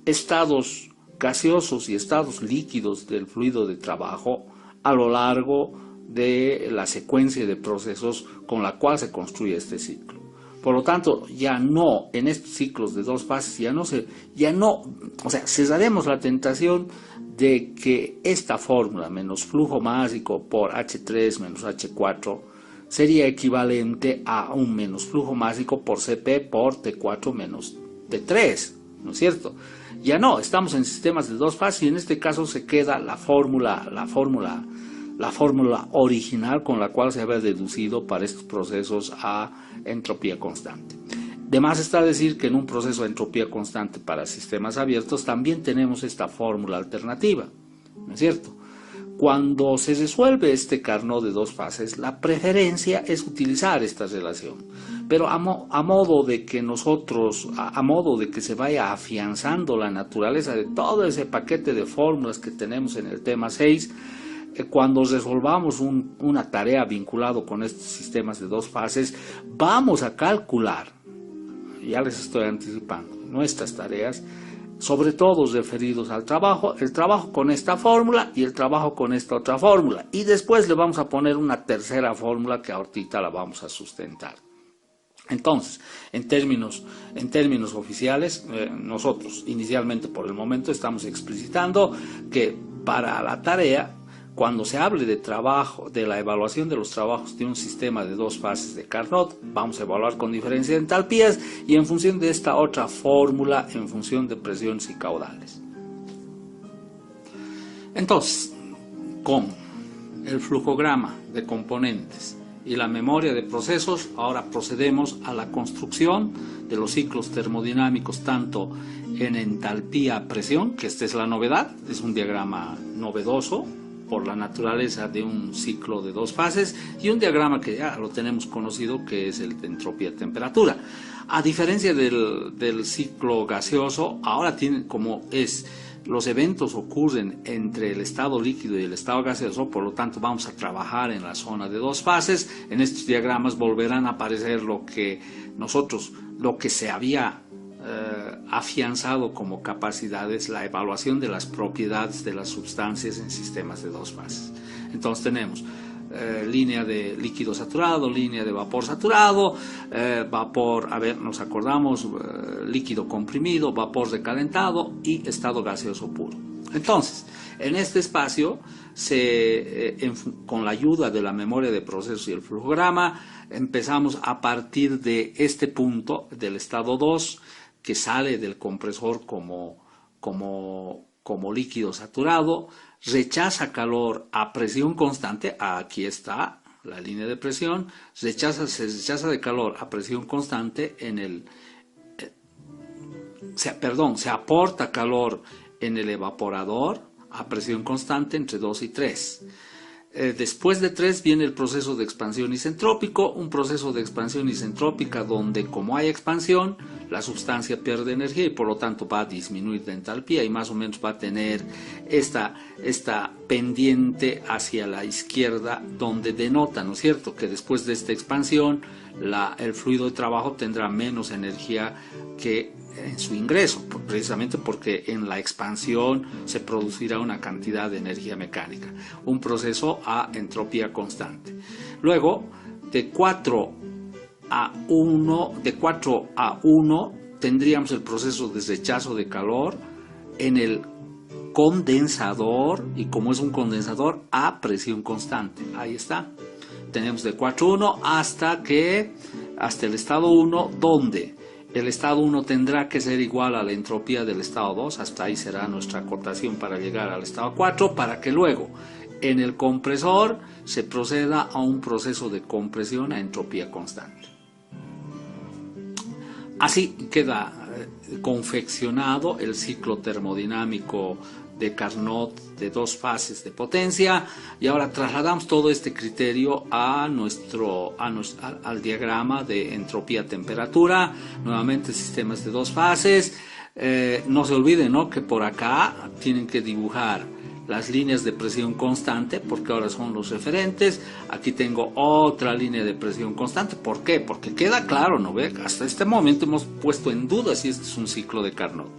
estados gaseosos y estados líquidos del fluido de trabajo a lo largo de la secuencia de procesos con la cual se construye este ciclo. Por lo tanto, ya no, en estos ciclos de 2 fases, cesaremos la tentación de que esta fórmula menos flujo másico por H3 menos H4 sería equivalente a un menos flujo másico por Cp por T4 menos T3, ¿no es cierto? Ya no, estamos en sistemas de 2 fases y en este caso se queda la fórmula original con la cual se había deducido para estos procesos a entropía constante. De más está decir que en un proceso de entropía constante para sistemas abiertos también tenemos esta fórmula alternativa, ¿no es cierto? Cuando se resuelve este Carnot de 2 fases, la preferencia es utilizar esta relación, pero a modo de que se vaya afianzando la naturaleza de todo ese paquete de fórmulas que tenemos en el tema 6, cuando resolvamos una tarea vinculado con estos sistemas de 2 fases, vamos a calcular, ya les estoy anticipando, nuestras tareas sobre todo referidos al trabajo, el trabajo con esta fórmula y el trabajo con esta otra fórmula. Y después le vamos a poner una tercera fórmula que ahorita la vamos a sustentar. Entonces, en términos oficiales, nosotros inicialmente por el momento estamos explicitando que para la tarea, cuando se hable de trabajo, de la evaluación de los trabajos de un sistema de 2 fases de Carnot, vamos a evaluar con diferencia de entalpías y en función de esta otra fórmula, en función de presiones y caudales. Entonces, con el flujograma de componentes y la memoria de procesos, ahora procedemos a la construcción de los ciclos termodinámicos tanto en entalpía a presión, que esta es la novedad, es un diagrama novedoso por la naturaleza de un ciclo de 2 fases, y un diagrama que ya lo tenemos conocido, que es el de entropía a temperatura. A diferencia del ciclo gaseoso, ahora tienen como es los eventos ocurren entre el estado líquido y el estado gaseoso, por lo tanto vamos a trabajar en la zona de 2 fases. En estos diagramas volverán a aparecer lo que se había afianzado como capacidades, la evaluación de las propiedades de las sustancias en sistemas de 2 fases. Entonces tenemos línea de líquido saturado, línea de vapor saturado, vapor, nos acordamos, líquido comprimido, vapor recalentado y estado gaseoso puro. Entonces, en este espacio, con la ayuda de la memoria de procesos y el flujograma, empezamos a partir de este punto del estado 2, que sale del compresor como líquido saturado, rechaza calor a presión constante, aquí está la línea de presión, se rechaza de calor a presión constante se aporta calor en el evaporador a presión constante entre 2 y 3. Después de 3 viene el proceso de expansión isentrópico, un proceso de expansión isentrópica donde, como hay expansión, la sustancia pierde energía y por lo tanto va a disminuir de entalpía y más o menos va a tener esta pendiente hacia la izquierda, donde denota, ¿no es cierto?, que después de esta expansión el fluido de trabajo tendrá menos energía que en su ingreso, precisamente porque en la expansión se producirá una cantidad de energía mecánica, un proceso a entropía constante. Luego, de 4 a 1 tendríamos el proceso de rechazo de calor en el condensador, y como es un condensador a presión constante, ahí está. Tenemos de 4 a 1 hasta el estado 1, donde el estado 1 tendrá que ser igual a la entropía del estado 2, hasta ahí será nuestra acotación para llegar al estado 4, para que luego en el compresor se proceda a un proceso de compresión a entropía constante. Así queda confeccionado el ciclo termodinámico de Carnot de 2 fases de potencia, y ahora trasladamos todo este criterio al diagrama de entropía-temperatura, nuevamente sistemas de 2 fases. No se olviden, ¿no?, que por acá tienen que dibujar las líneas de presión constante, porque ahora son los referentes. Aquí tengo otra línea de presión constante. ¿Por qué? Porque queda claro, ¿no ve? Hasta este momento hemos puesto en duda si este es un ciclo de Carnot.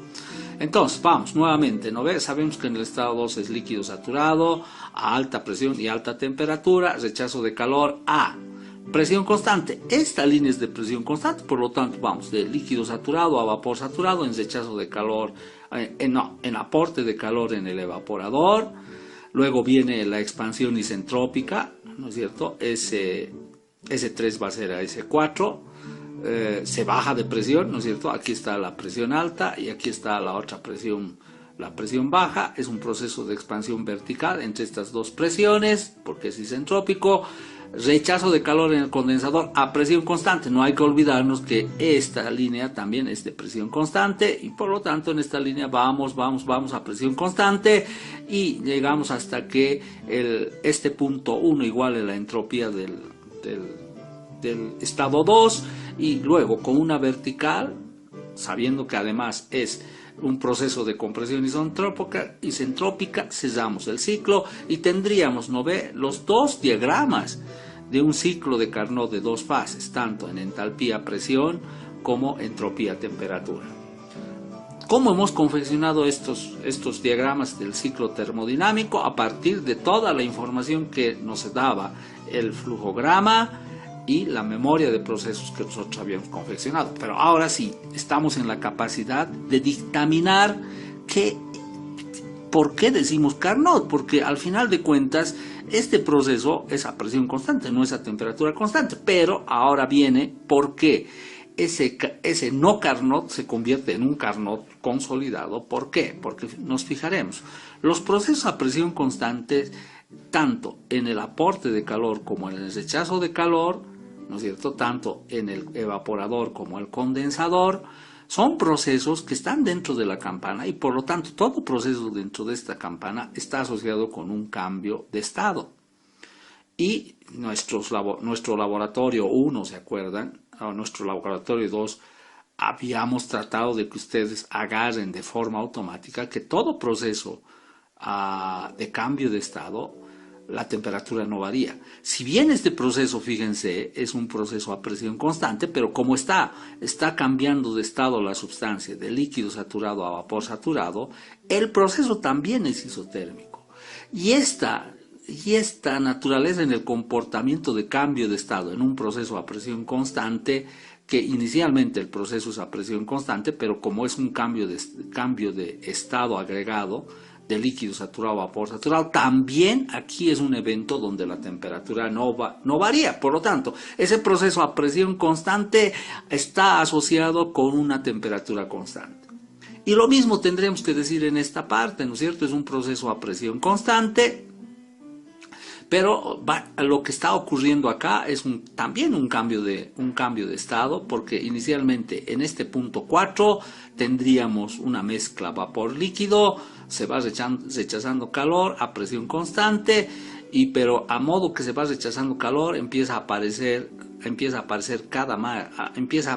Entonces, vamos, nuevamente, ¿no ve? Sabemos que en el estado 2 es líquido saturado a alta presión y alta temperatura, rechazo de calor a presión constante. Esta línea es de presión constante, por lo tanto, vamos de líquido saturado a vapor saturado en rechazo de calor, en aporte de calor en el evaporador. Luego viene la expansión isentrópica, ¿no es cierto? S3 va a ser a S4. Se baja de presión, ¿no es cierto? Aquí está la presión alta y aquí está la otra presión, la presión baja. Es un proceso de expansión vertical entre estas dos presiones, porque es isentrópico. Rechazo de calor en el condensador a presión constante. No hay que olvidarnos que esta línea también es de presión constante y por lo tanto en esta línea vamos a presión constante y llegamos hasta que este punto 1 iguale la entropía del estado 2, y luego con una vertical, sabiendo que además es un proceso de compresión isentrópica, cerramos el ciclo y tendríamos, ¿no ve?, los dos diagramas de un ciclo de Carnot de 2 fases, tanto en entalpía presión como entropía temperatura. ¿Cómo hemos confeccionado estos diagramas del ciclo termodinámico? A partir de toda la información que nos daba el flujograma y la memoria de procesos que nosotros habíamos confeccionado. Pero ahora sí, estamos en la capacidad de dictaminar ¿por qué decimos Carnot? Porque al final de cuentas, este proceso es a presión constante, no es a temperatura constante. Pero ahora viene por qué ese no Carnot se convierte en un Carnot consolidado. ¿Por qué? Porque nos fijaremos, los procesos a presión constante, tanto en el aporte de calor como en el rechazo de calor, ¿no es cierto?, tanto en el evaporador como el condensador, son procesos que están dentro de la campana y por lo tanto todo proceso dentro de esta campana está asociado con un cambio de estado. Y nuestro laboratorio 1, ¿se acuerdan? O nuestro laboratorio 2, habíamos tratado de que ustedes agarren de forma automática que todo proceso de cambio de estado, la temperatura no varía. Si bien este proceso, fíjense, es un proceso a presión constante, pero como está cambiando de estado la sustancia de líquido saturado a vapor saturado, el proceso también es isotérmico. Y esta naturaleza en el comportamiento de cambio de estado en un proceso a presión constante, que inicialmente el proceso es a presión constante, pero como es un cambio de estado agregado, de líquido saturado a vapor saturado, también aquí es un evento donde la temperatura no varía. Por lo tanto, ese proceso a presión constante está asociado con una temperatura constante. Y lo mismo tendremos que decir en esta parte, ¿no es cierto? Es un proceso a presión constante, pero lo que está ocurriendo acá es también un cambio de estado, porque inicialmente en este punto 4 tendríamos una mezcla vapor-líquido, se va rechazando calor a presión constante, pero a modo que se va rechazando calor empieza a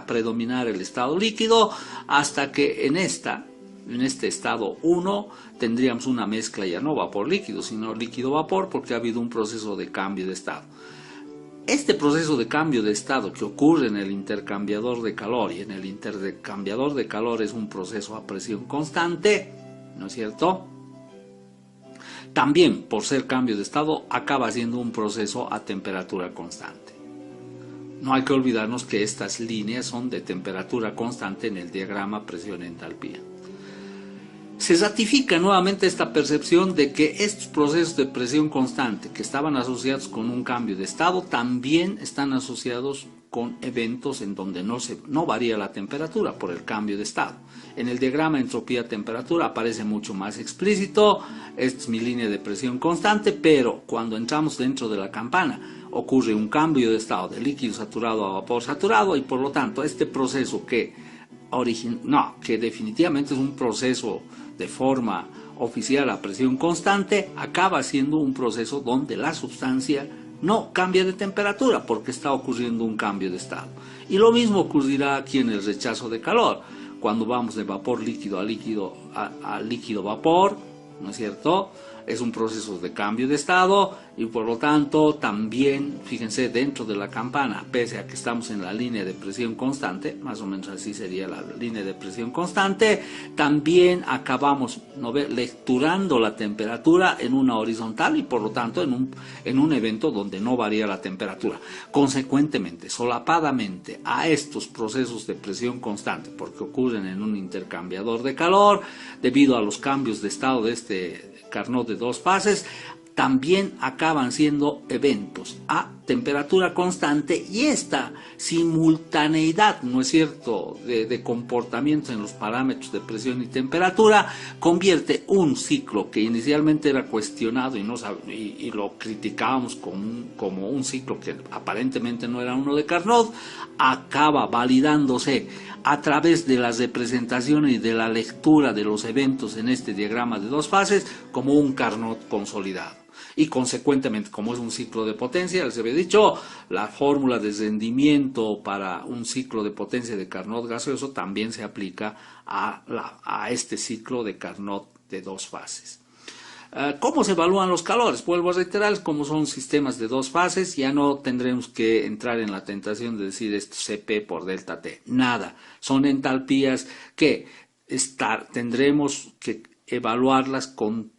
predominar el estado líquido, hasta que en este estado 1 tendríamos una mezcla ya no vapor-líquido, sino líquido-vapor, porque ha habido un proceso de cambio de estado. Este proceso de cambio de estado que ocurre en el intercambiador de calor, y en el intercambiador de calor es un proceso a presión constante, ¿no es cierto? También, por ser cambio de estado, acaba siendo un proceso a temperatura constante. No hay que olvidarnos que estas líneas son de temperatura constante en el diagrama presión-entalpía. Se ratifica nuevamente esta percepción de que estos procesos de presión constante que estaban asociados con un cambio de estado también están asociados con eventos en donde no varía la temperatura por el cambio de estado. En el diagrama entropía-temperatura aparece mucho más explícito. Esta es mi línea de presión constante, pero cuando entramos dentro de la campana ocurre un cambio de estado de líquido saturado a vapor saturado, y por lo tanto este proceso que definitivamente es un proceso de forma oficial a presión constante, acaba siendo un proceso donde la sustancia no cambia de temperatura porque está ocurriendo un cambio de estado. Y lo mismo ocurrirá aquí en el rechazo de calor, cuando vamos de vapor líquido a líquido vapor, ¿no es cierto? Es un proceso de cambio de estado, y por lo tanto también, fíjense, dentro de la campana, pese a que estamos en la línea de presión constante, más o menos así sería la línea de presión constante, también acabamos lecturando la temperatura en una horizontal, y por lo tanto en un evento donde no varía la temperatura. Consecuentemente, solapadamente a estos procesos de presión constante, porque ocurren en un intercambiador de calor, debido a los cambios de estado de este Carnot de dos fases, también acaban siendo eventos a temperatura constante, y esta simultaneidad, ¿no es cierto?, de comportamiento en los parámetros de presión y temperatura convierte un ciclo que inicialmente era cuestionado y lo criticábamos como un ciclo que aparentemente no era uno de Carnot, acaba validándose a través de las representaciones y de la lectura de los eventos en este diagrama de dos fases como un Carnot consolidado. Y consecuentemente, como es un ciclo de potencia, les había dicho, la fórmula de rendimiento para un ciclo de potencia de Carnot gaseoso también se aplica a este ciclo de Carnot de dos fases. ¿Cómo se evalúan los calores? Vuelvo a reiterar, como son sistemas de dos fases, ya no tendremos que entrar en la tentación de decir esto CP por delta T. Nada, son entalpías que tendremos que evaluarlas con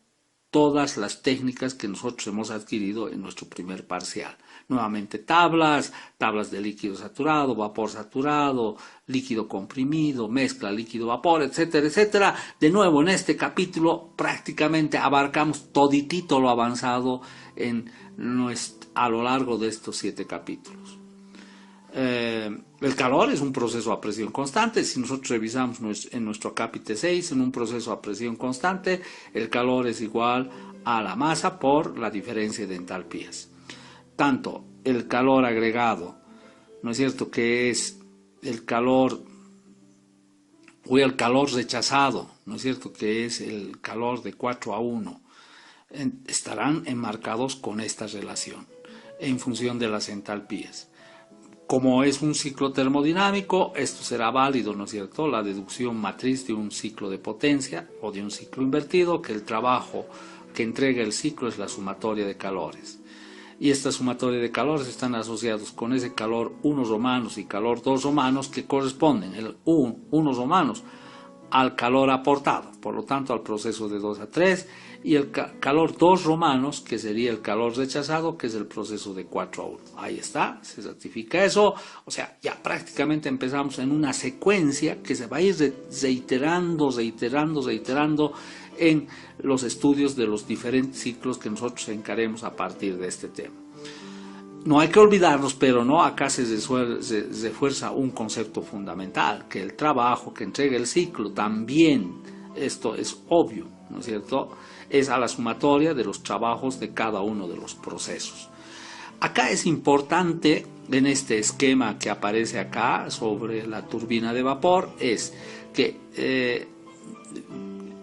todas las técnicas que nosotros hemos adquirido en nuestro primer parcial. Nuevamente tablas de líquido saturado, vapor saturado, líquido comprimido, mezcla líquido-vapor, etcétera, etcétera. De nuevo, en este capítulo prácticamente abarcamos toditito lo avanzado a lo largo de estos 7 capítulos. El calor es un proceso a presión constante. Si nosotros revisamos en nuestro acápite 6, en un proceso a presión constante, el calor es igual a la masa por la diferencia de entalpías. Tanto el calor agregado, ¿no es cierto?, que es el calor, o el calor rechazado, ¿no es cierto?, que es el calor de 4:1, estarán enmarcados con esta relación en función de las entalpías. Como es un ciclo termodinámico, esto será válido, ¿no es cierto?, la deducción matriz de un ciclo de potencia o de un ciclo invertido, que el trabajo que entrega el ciclo es la sumatoria de calores. Y esta sumatoria de calores están asociados con ese calor 1 romanos y calor 2 romanos que corresponden, el 1 romanos, al calor aportado, por lo tanto al proceso de 2 a 3, y el calor 2 romanos, que sería el calor rechazado, que es el proceso de 4:1. Ahí está, se certifica eso, o sea, ya prácticamente empezamos en una secuencia que se va a ir reiterando en los estudios de los diferentes ciclos que nosotros encaremos a partir de este tema. No hay que olvidarnos, pero no, acá se refuerza un concepto fundamental, que el trabajo que entrega el ciclo también, esto es obvio, ¿no es cierto?, es a la sumatoria de los trabajos de cada uno de los procesos. Acá es importante, en este esquema que aparece acá sobre la turbina de vapor, es que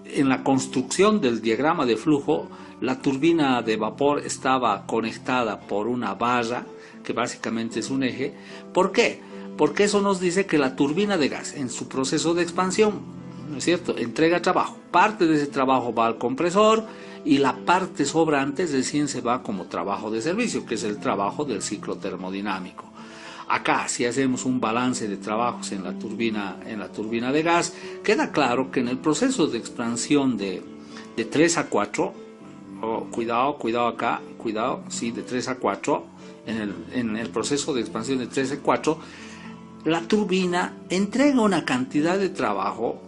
en la construcción del diagrama de flujo, la turbina de vapor estaba conectada por una barra, que básicamente es un eje. ¿Por qué? Porque eso nos dice que la turbina de gas, en su proceso de expansión, ¿no es cierto?, entrega trabajo. Parte de ese trabajo va al compresor y la parte sobrante recién se va como trabajo de servicio, que es el trabajo del ciclo termodinámico. Acá, si hacemos un balance de trabajos en la turbina de gas, queda claro que en el proceso de expansión de 3 a 4, cuidado acá, sí, de 3 a 4, en el proceso de expansión de 3 a 4, la turbina entrega una cantidad de trabajo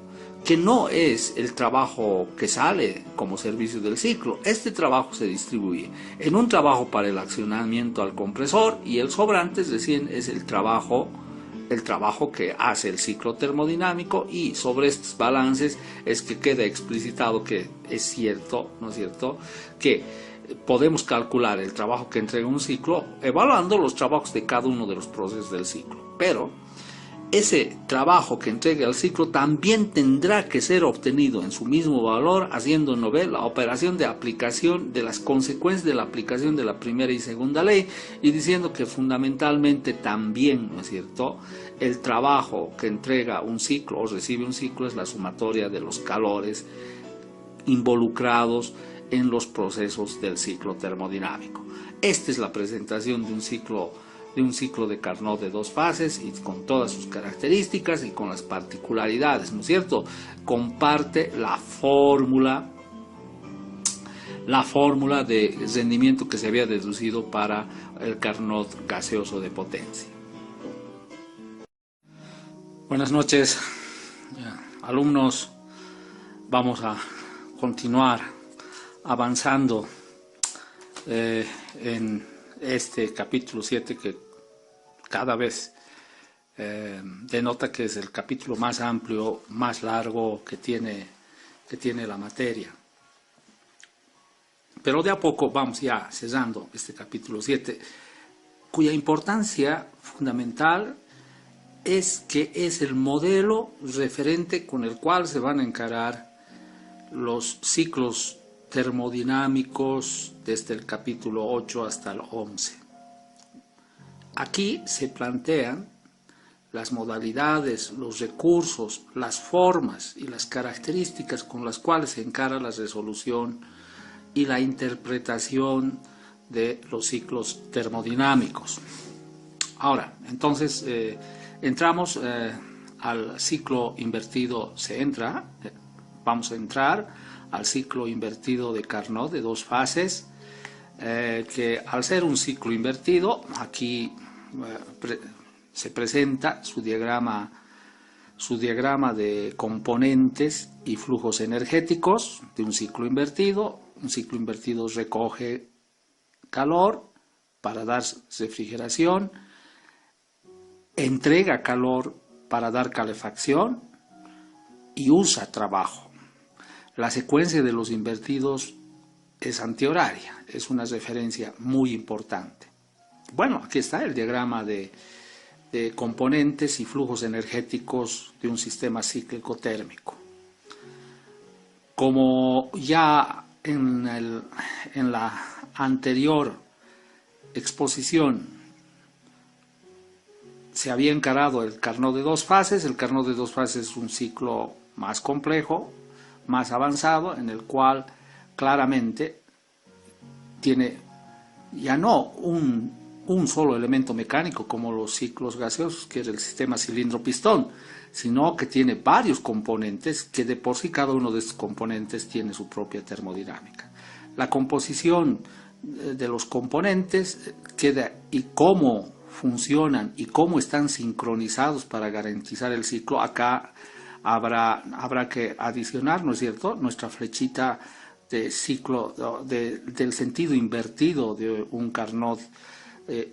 que no es el trabajo que sale como servicio del ciclo. Este trabajo se distribuye en un trabajo para el accionamiento al compresor, y el sobrante recién es el trabajo que hace el ciclo termodinámico, y sobre estos balances es que queda explicitado que es cierto, ¿no es cierto?, que podemos calcular el trabajo que entrega un ciclo evaluando los trabajos de cada uno de los procesos del ciclo. Pero ese trabajo que entrega el ciclo también tendrá que ser obtenido en su mismo valor, haciendo la operación de aplicación de las consecuencias de la aplicación de la primera y segunda ley, y diciendo que fundamentalmente también, ¿no es cierto?, el trabajo que entrega un ciclo o recibe un ciclo es la sumatoria de los calores involucrados en los procesos del ciclo termodinámico. Esta es la presentación de un ciclo de Carnot de 2 fases, y con todas sus características y con las particularidades, ¿no es cierto? Comparte la fórmula de rendimiento que se había deducido para el Carnot gaseoso de potencia. Buenas noches, alumnos. Vamos a continuar avanzando en este capítulo 7, que cada vez denota que es el capítulo más amplio, más largo que tiene la materia. Pero de a poco vamos ya cerrando este capítulo 7, cuya importancia fundamental es que es el modelo referente con el cual se van a encarar los ciclos termodinámicos desde el capítulo 8 hasta el 11. Aquí se plantean las modalidades, los recursos, las formas y las características con las cuales se encara la resolución y la interpretación de los ciclos termodinámicos. Ahora, entonces, entramos al ciclo invertido vamos a entrar al ciclo invertido de Carnot de 2 fases, que al ser un ciclo invertido, aquí se presenta su diagrama de componentes y flujos energéticos de un ciclo invertido. Un ciclo invertido recoge calor para dar refrigeración, entrega calor para dar calefacción y usa trabajo. La secuencia de los invertidos es antihoraria, es una referencia muy importante. Bueno, aquí está el diagrama de componentes y flujos energéticos de un sistema cíclico térmico. Como ya en la anterior exposición se había encarado el Carnot de 2 fases, el Carnot de 2 fases es un ciclo más complejo, más avanzado, en el cual claramente tiene ya no un solo elemento mecánico como los ciclos gaseosos, que es el sistema cilindro-pistón, sino que tiene varios componentes que de por sí cada uno de estos componentes tiene su propia termodinámica. La composición de los componentes y cómo funcionan y cómo están sincronizados para garantizar el ciclo, acá habrá que adicionar, ¿no es cierto?, nuestra flechita de ciclo del sentido invertido de un Carnot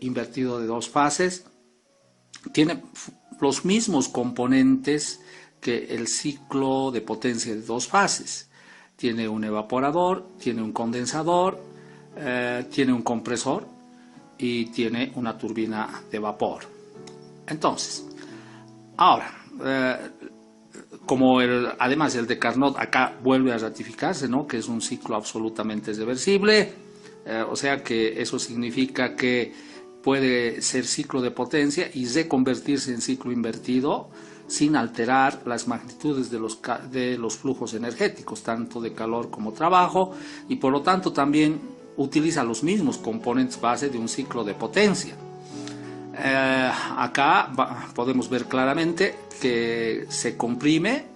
invertido de 2 fases. Tiene los mismos componentes que el ciclo de potencia de 2 fases. Tiene un evaporador, tiene un condensador, tiene un compresor y tiene una turbina de vapor. Entonces, ahora, como además el de Carnot acá vuelve a ratificarse, ¿no?, que es un ciclo absolutamente reversible, o sea que eso significa que puede ser ciclo de potencia y reconvertirse en ciclo invertido sin alterar las magnitudes de los flujos energéticos, tanto de calor como trabajo, y por lo tanto también utiliza los mismos componentes base de un ciclo de potencia. Acá podemos ver claramente que se comprime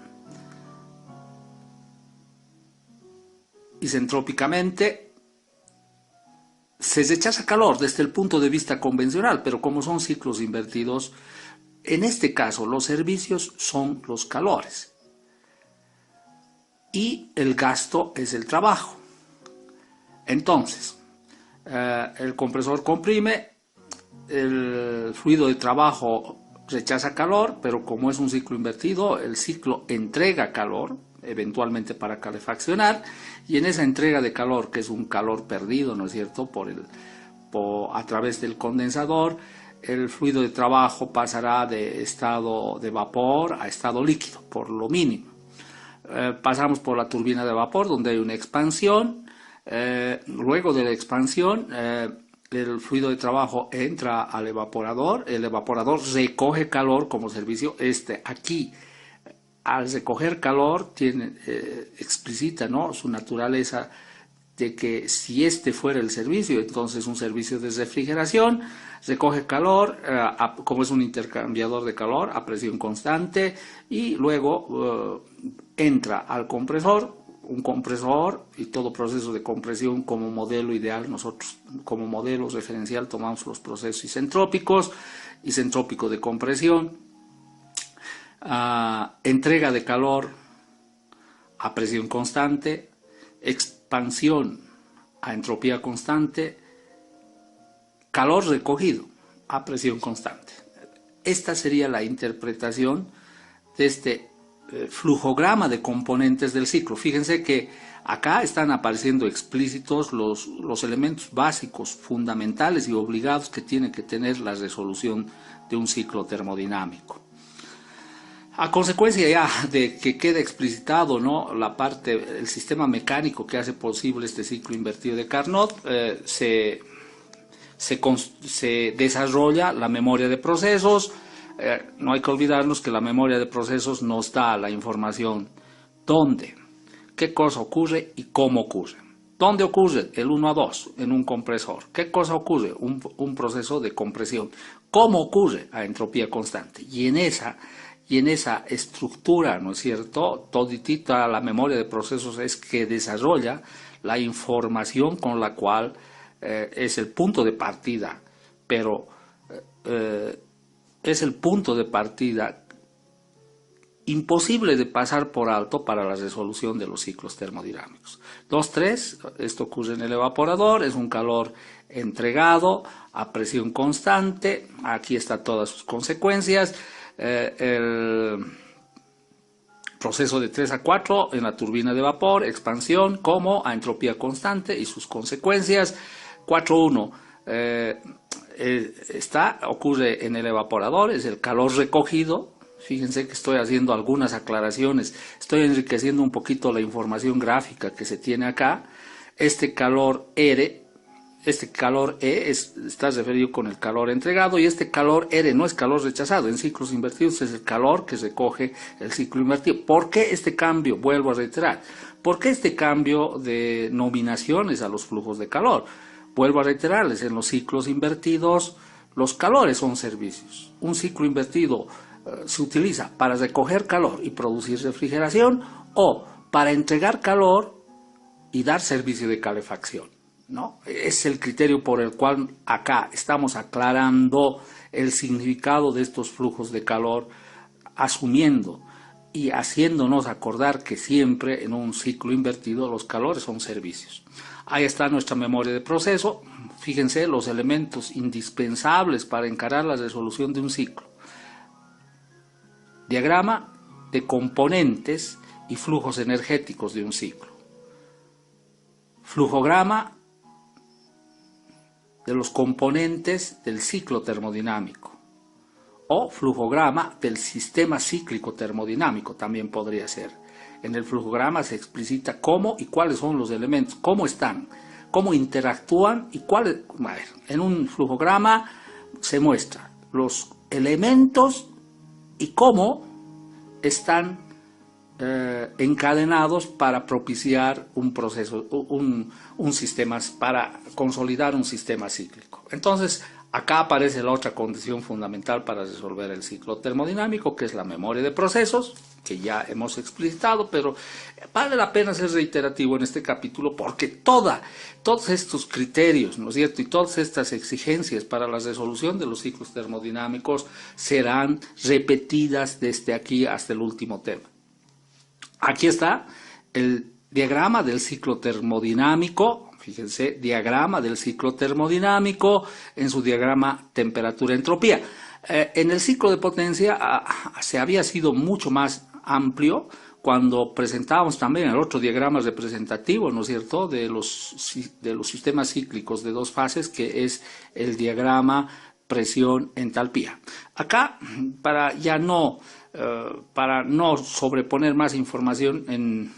isentrópicamente, se rechaza calor desde el punto de vista convencional, pero como son ciclos invertidos, en este caso los servicios son los calores y el gasto es el trabajo. Entonces, el compresor comprime, el fluido de trabajo rechaza calor, pero como es un ciclo invertido, el ciclo entrega calor, eventualmente para calefaccionar, y en esa entrega de calor, que es un calor perdido, ¿no es cierto?, a través del condensador, el fluido de trabajo pasará de estado de vapor a estado líquido, por lo mínimo. Pasamos por la turbina de vapor, donde hay una expansión. Luego de la expansión, el fluido de trabajo entra al evaporador, el evaporador recoge calor como servicio. Aquí, al recoger calor, explicita, ¿no?, su naturaleza de que si fuera el servicio, entonces un servicio de refrigeración, recoge calor, como es un intercambiador de calor a presión constante, y luego entra al compresor, un compresor, y todo proceso de compresión como modelo ideal. Nosotros como modelo referencial tomamos los procesos isentrópicos, isentrópico de compresión, entrega de calor a presión constante, expansión a entropía constante, calor recogido a presión constante. Esta sería la interpretación de este flujograma de componentes del ciclo. Fíjense que acá están apareciendo explícitos los elementos básicos, fundamentales y obligados que tiene que tener la resolución de un ciclo termodinámico. A consecuencia ya de que queda explicitado, ¿no?, el sistema mecánico que hace posible este ciclo invertido de Carnot, se desarrolla la memoria de procesos. No hay que olvidarnos que la memoria de procesos nos da la información dónde, qué cosa ocurre y cómo ocurre. ¿Dónde ocurre el 1 a 2 en un compresor? ¿Qué cosa ocurre? Un proceso de compresión. ¿Cómo ocurre? A entropía constante. Y y en esa estructura, ¿no es cierto?, toditita la memoria de procesos es que desarrolla la información con la cual es el punto de partida, pero es el punto de partida imposible de pasar por alto para la resolución de los ciclos termodinámicos. 2.3, esto ocurre en el evaporador, es un calor entregado a presión constante, aquí están todas sus consecuencias, el proceso de 3 a 4 en la turbina de vapor, expansión como a entropía constante y sus consecuencias. 4.1 ocurre en el evaporador, es el calor recogido. Fíjense que estoy haciendo algunas aclaraciones, estoy enriqueciendo un poquito la información gráfica que se tiene acá. Este calor R, este calor E está referido con el calor entregado, y este calor R no es calor rechazado. En ciclos invertidos es el calor que recoge el ciclo invertido. ¿Por qué este cambio? Vuelvo a reiterar. ¿Por qué este cambio de nominaciones a los flujos de calor? Vuelvo a reiterarles, en los ciclos invertidos los calores son servicios. Un ciclo invertido se utiliza para recoger calor y producir refrigeración, o para entregar calor y dar servicio de calefacción, ¿no? Es el criterio por el cual acá estamos aclarando el significado de estos flujos de calor, asumiendo y haciéndonos acordar que siempre en un ciclo invertido los calores son servicios. Ahí está nuestra memoria de proceso. Fíjense los elementos indispensables para encarar la resolución de un ciclo. Diagrama de componentes y flujos energéticos de un ciclo. Flujograma de los componentes del ciclo termodinámico. O flujograma del sistema cíclico termodinámico también podría ser. En el flujograma se explicita cómo y cuáles son los elementos, cómo están, cómo interactúan y cuáles. En un flujograma se muestra los elementos y cómo están encadenados para propiciar un proceso, un sistema, para consolidar un sistema cíclico. Entonces, acá aparece la otra condición fundamental para resolver el ciclo termodinámico, que es la memoria de procesos, que ya hemos explicitado, pero vale la pena ser reiterativo en este capítulo, porque todos estos criterios, ¿no es cierto?, y todas estas exigencias para la resolución de los ciclos termodinámicos serán repetidas desde aquí hasta el último tema. Aquí está el diagrama del ciclo termodinámico. Fíjense, diagrama del ciclo termodinámico en su diagrama temperatura-entropía. En el ciclo de potencia se había sido mucho más amplio cuando presentábamos también el otro diagrama representativo, ¿no es cierto?, de los sistemas cíclicos de dos fases, que es el diagrama presión-entalpía. Acá, para no sobreponer más información en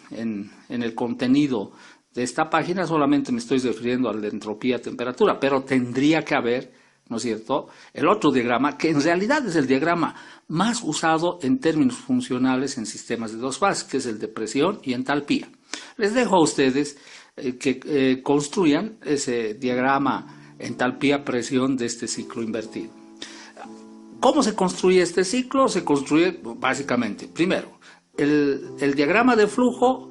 el contenido de esta página, solamente me estoy refiriendo al de entropía-temperatura, pero tendría que haber, ¿no es cierto?, el otro diagrama, que en realidad es el diagrama más usado en términos funcionales en sistemas de dos fases, que es el de presión y entalpía. Les dejo a ustedes que construyan ese diagrama entalpía-presión de este ciclo invertido. ¿Cómo se construye este ciclo? Se construye básicamente, primero, el diagrama de flujo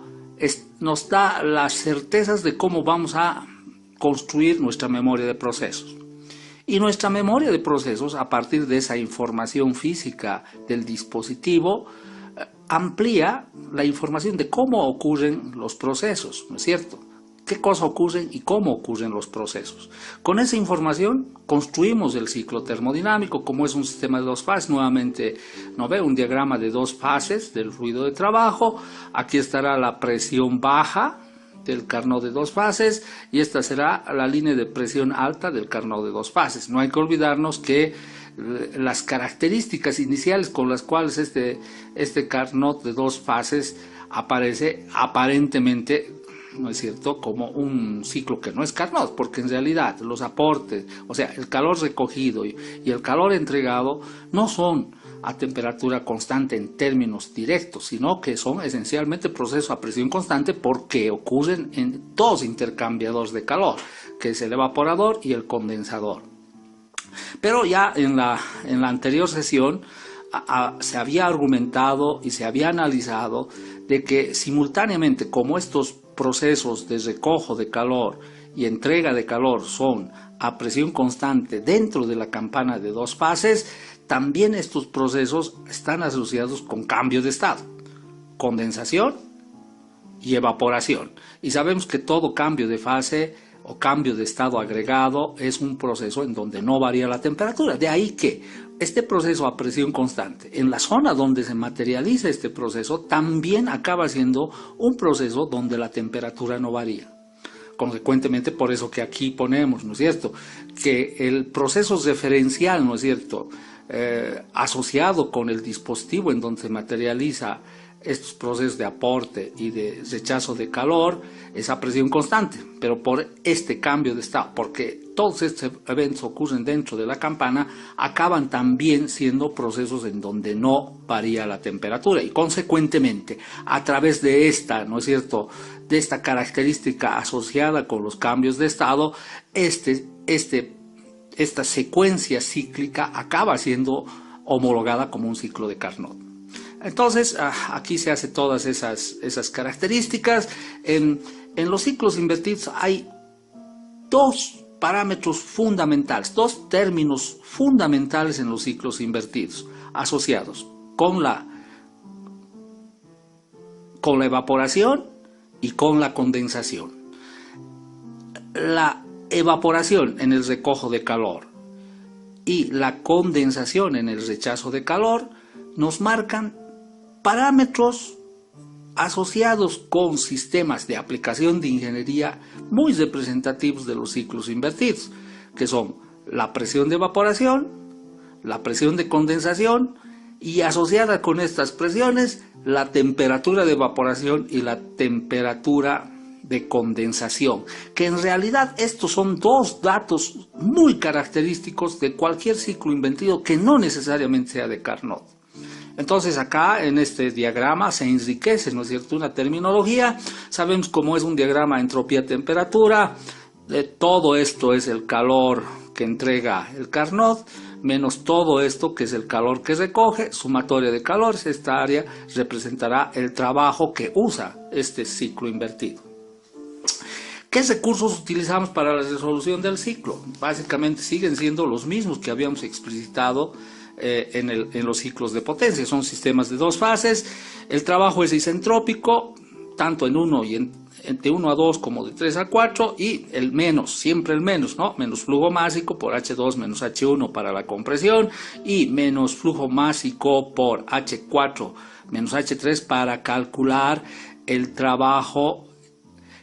nos da las certezas de cómo vamos a construir nuestra memoria de procesos. Y nuestra memoria de procesos, a partir de esa información física del dispositivo, amplía la información de cómo ocurren los procesos, ¿no es cierto? ¿Qué cosas ocurren y cómo ocurren los procesos? Con esa información construimos el ciclo termodinámico. Como es un sistema de dos fases, nuevamente no ve un diagrama de dos fases del fluido de trabajo. Aquí estará la presión baja del Carnot de dos fases y esta será la línea de presión alta del Carnot de dos fases. No hay que olvidarnos que las características iniciales con las cuales este Carnot de dos fases aparece aparentemente, ¿no es cierto?, como un ciclo que no es Carnot, porque en realidad los aportes, o sea, el calor recogido y el calor entregado no son a temperatura constante en términos directos, sino que son esencialmente procesos a presión constante, porque ocurren en dos intercambiadores de calor, que es el evaporador y el condensador. Pero ya en la anterior sesión se había argumentado y se había analizado de que simultáneamente, como estos procesos de recojo de calor y entrega de calor son a presión constante dentro de la campana de dos fases, también estos procesos están asociados con cambio de estado, condensación y evaporación. Y sabemos que todo cambio de fase o cambio de estado agregado es un proceso en donde no varía la temperatura. De ahí que este proceso a presión constante, en la zona donde se materializa este proceso, también acaba siendo un proceso donde la temperatura no varía. Consecuentemente, por eso que aquí ponemos, ¿no es cierto?, que el proceso referencial, ¿no es cierto?, asociado con el dispositivo en donde se materializa estos procesos de aporte y de rechazo de calor es a presión constante, pero por este cambio de estado, porque todos estos eventos ocurren dentro de la campana, acaban también siendo procesos en donde no varía la temperatura y consecuentemente a través de esta, ¿no es cierto?, de esta característica asociada con los cambios de estado, esta secuencia cíclica acaba siendo homologada como un ciclo de Carnot. Entonces, aquí se hace todas esas características. En los ciclos invertidos hay dos parámetros fundamentales, dos términos fundamentales en los ciclos invertidos, asociados con la evaporación y con la condensación. La evaporación en el recojo de calor y la condensación en el rechazo de calor nos marcan parámetros asociados con sistemas de aplicación de ingeniería muy representativos de los ciclos invertidos, que son la presión de evaporación, la presión de condensación y asociada con estas presiones la temperatura de evaporación y la temperatura de condensación, que en realidad estos son dos datos muy característicos de cualquier ciclo invertido que no necesariamente sea de Carnot. Entonces acá en este diagrama se enriquece, ¿no es cierto?, una terminología. Sabemos cómo es un diagrama entropía-temperatura. Todo esto es el calor que entrega el Carnot, menos todo esto que es el calor que recoge, sumatoria de calores. Esta área representará el trabajo que usa este ciclo invertido. ¿Qué recursos utilizamos para la resolución del ciclo? Básicamente siguen siendo los mismos que habíamos explicitado en los ciclos de potencia. Son sistemas de dos fases. El trabajo es isentrópico, tanto en 1 y de 1 a 2 como de 3 a 4, y el menos, siempre el menos, ¿no? Menos flujo másico por H2 menos H1 para la compresión y menos flujo másico por H4 menos H3 para calcular el trabajo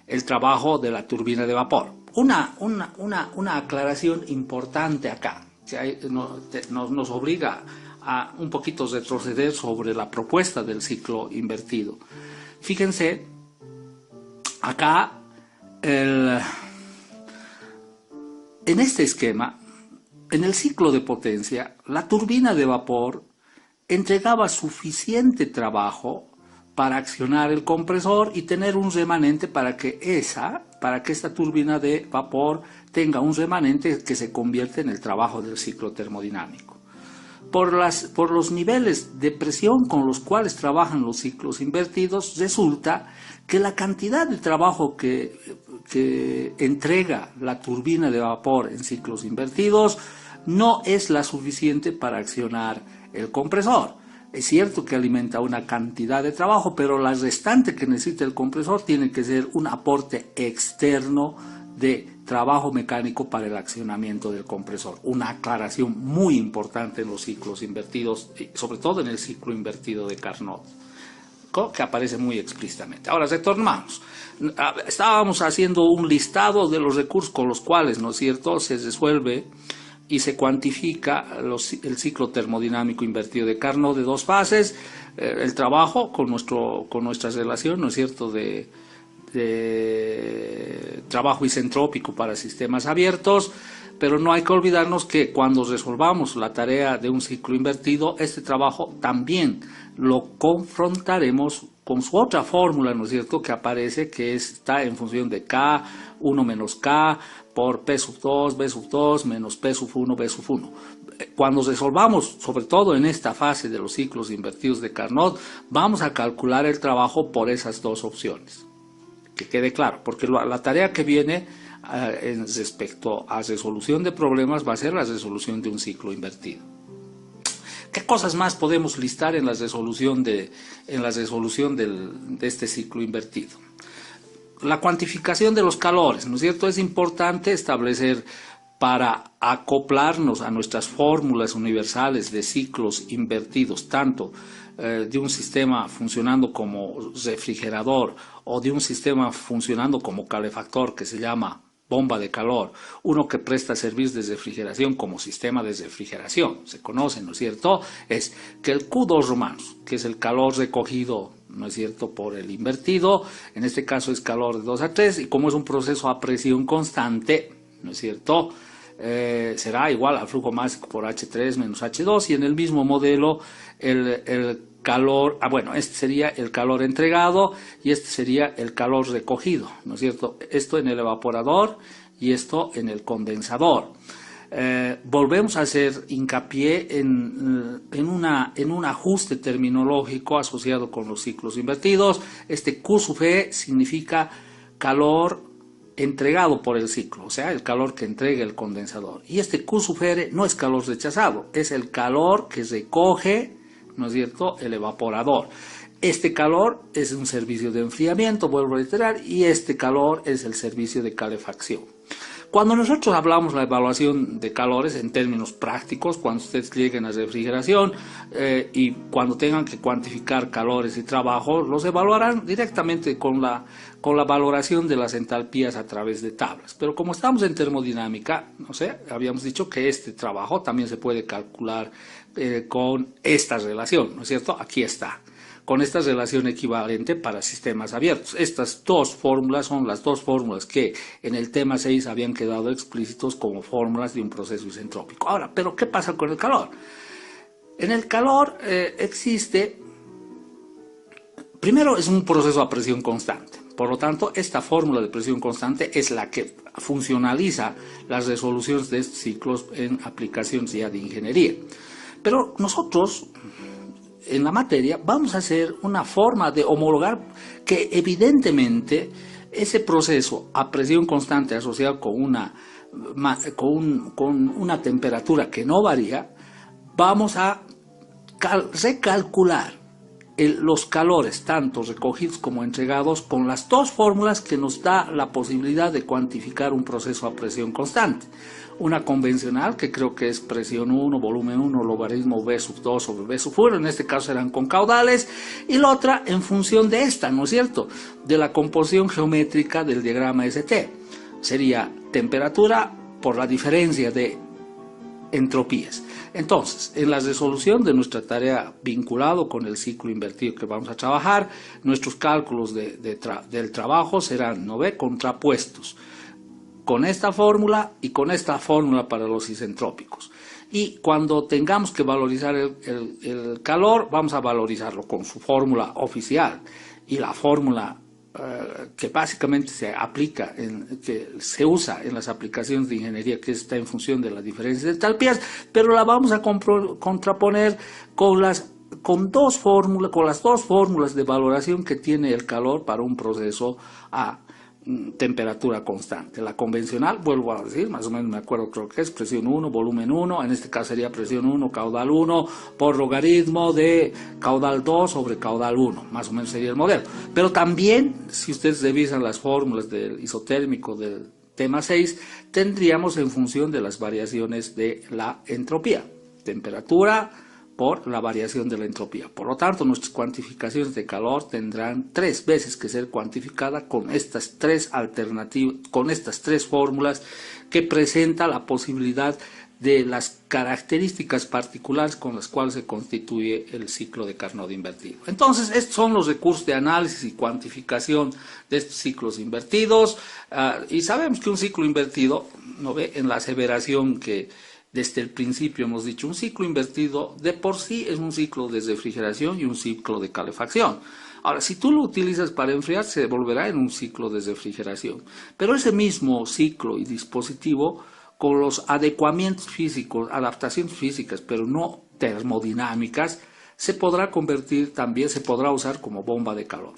de la turbina de vapor. Una aclaración importante acá, que nos obliga a un poquito retroceder sobre la propuesta del ciclo invertido. Fíjense, acá, en este esquema, en el ciclo de potencia, la turbina de vapor entregaba suficiente trabajo para accionar el compresor y tener un remanente para que esta turbina de vapor tenga un remanente que se convierte en el trabajo del ciclo termodinámico. Por los niveles de presión con los cuales trabajan los ciclos invertidos, resulta que la cantidad de trabajo que entrega la turbina de vapor en ciclos invertidos no es la suficiente para accionar el compresor. Es cierto que alimenta una cantidad de trabajo, pero la restante que necesita el compresor tiene que ser un aporte externo de trabajo mecánico para el accionamiento del compresor. Una aclaración muy importante en los ciclos invertidos, sobre todo en el ciclo invertido de Carnot, que aparece muy explícitamente. Ahora retornamos. Estábamos haciendo un listado de los recursos con los cuales, ¿no es cierto?, se resuelve y se cuantifica el ciclo termodinámico invertido de Carnot de dos fases, el trabajo con nuestra relación, ¿no es cierto?, de trabajo isentrópico para sistemas abiertos, pero no hay que olvidarnos que cuando resolvamos la tarea de un ciclo invertido, este trabajo también lo confrontaremos con su otra fórmula, ¿no es cierto?, que aparece, que está en función de K1 menos K por P sub 2, B sub 2 menos P sub 1, B sub 1. cuando resolvamos, sobre todo en esta fase de los ciclos invertidos de Carnot, vamos a calcular el trabajo por esas dos opciones. Que quede claro, porque la tarea que viene respecto a resolución de problemas va a ser la resolución de un ciclo invertido. ¿Qué cosas más podemos listar en la resolución de este ciclo invertido? La cuantificación de los calores, ¿no es cierto? Es importante establecer, para acoplarnos a nuestras fórmulas universales de ciclos invertidos, tanto de un sistema funcionando como refrigerador o de un sistema funcionando como calefactor, que se llama bomba de calor, uno que presta servicios de refrigeración como sistema de refrigeración, se conoce, ¿no es cierto? Es que el Q2 romanos, que es el calor recogido, ¿no es cierto?, por el invertido, en este caso es calor de 2 a 3, y como es un proceso a presión constante, ¿no es cierto?, será igual al flujo másico por H3 menos H2, y en el mismo modelo el calor, bueno, este sería el calor entregado y este sería el calor recogido, ¿no es cierto? Esto en el evaporador y esto en el condensador. Volvemos a hacer hincapié en un ajuste terminológico asociado con los ciclos invertidos. Este Q sub E significa calor entregado por el ciclo, o sea, el calor que entrega el condensador. Y este Q sub R no es calor rechazado, es el calor que recoge, ¿no es cierto?, el evaporador. Este calor es un servicio de enfriamiento, vuelvo a reiterar, y este calor es el servicio de calefacción. Cuando nosotros hablamos de la evaluación de calores en términos prácticos, cuando ustedes lleguen a refrigeración y cuando tengan que cuantificar calores y trabajo, los evaluarán directamente con la valoración de las entalpías a través de tablas. Pero como estamos en termodinámica, no sé, habíamos dicho que este trabajo también se puede calcular con esta relación, ¿no es cierto? Aquí está, con esta relación equivalente para sistemas abiertos. Estas dos fórmulas son las dos fórmulas que en el tema 6 habían quedado explícitos como fórmulas de un proceso isentrópico. Ahora, ¿pero qué pasa con el calor? En el calor existe, primero es un proceso a presión constante. Por lo tanto, esta fórmula de presión constante es la que funcionaliza las resoluciones de estos ciclos en aplicaciones ya de ingeniería. Pero nosotros, en la materia, vamos a hacer una forma de homologar que evidentemente ese proceso a presión constante asociado con una temperatura que no varía, vamos a recalcular los calores, tanto recogidos como entregados, con las dos fórmulas que nos da la posibilidad de cuantificar un proceso a presión constante. Una convencional, que creo que es presión 1, volumen 1, logaritmo V sub 2 sobre V sub 1, en este caso serán con caudales, y la otra en función de esta, ¿no es cierto?, de la composición geométrica del diagrama ST. Sería temperatura por la diferencia de entropías. Entonces, en la resolución de nuestra tarea vinculado con el ciclo invertido que vamos a trabajar, nuestros cálculos del trabajo serán, ¿no ve?, contrapuestos con esta fórmula y con esta fórmula para los isentrópicos. Y cuando tengamos que valorizar el calor, vamos a valorizarlo con su fórmula oficial y la fórmula que básicamente se aplica, que se usa en las aplicaciones de ingeniería, que está en función de la diferencia de entalpías, pero la vamos a contraponer con las dos fórmulas de valoración que tiene el calor para un proceso a temperatura constante. La convencional, vuelvo a decir, más o menos me acuerdo, creo que es presión 1, volumen 1, en este caso sería presión 1, caudal 1, por logaritmo de caudal 2 sobre caudal 1, más o menos sería el modelo. Pero también, si ustedes revisan las fórmulas del isotérmico del tema 6, tendríamos en función de las variaciones de la entropía, temperatura por la variación de la entropía. Por lo tanto, nuestras cuantificaciones de calor tendrán 3 veces que ser cuantificadas con estas 3 alternativas, con estas 3 fórmulas que presenta la posibilidad de las características particulares con las cuales se constituye el ciclo de Carnot invertido. Entonces, estos son los recursos de análisis y cuantificación de estos ciclos invertidos, y sabemos que un ciclo invertido, ¿no ve?, en la aseveración que desde el principio hemos dicho, un ciclo invertido de por sí es un ciclo de refrigeración y un ciclo de calefacción. Ahora, si tú lo utilizas para enfriar, se volverá en un ciclo de refrigeración. Pero ese mismo ciclo y dispositivo, con los adecuamientos físicos, adaptaciones físicas, pero no termodinámicas, se podrá convertir también, se podrá usar como bomba de calor.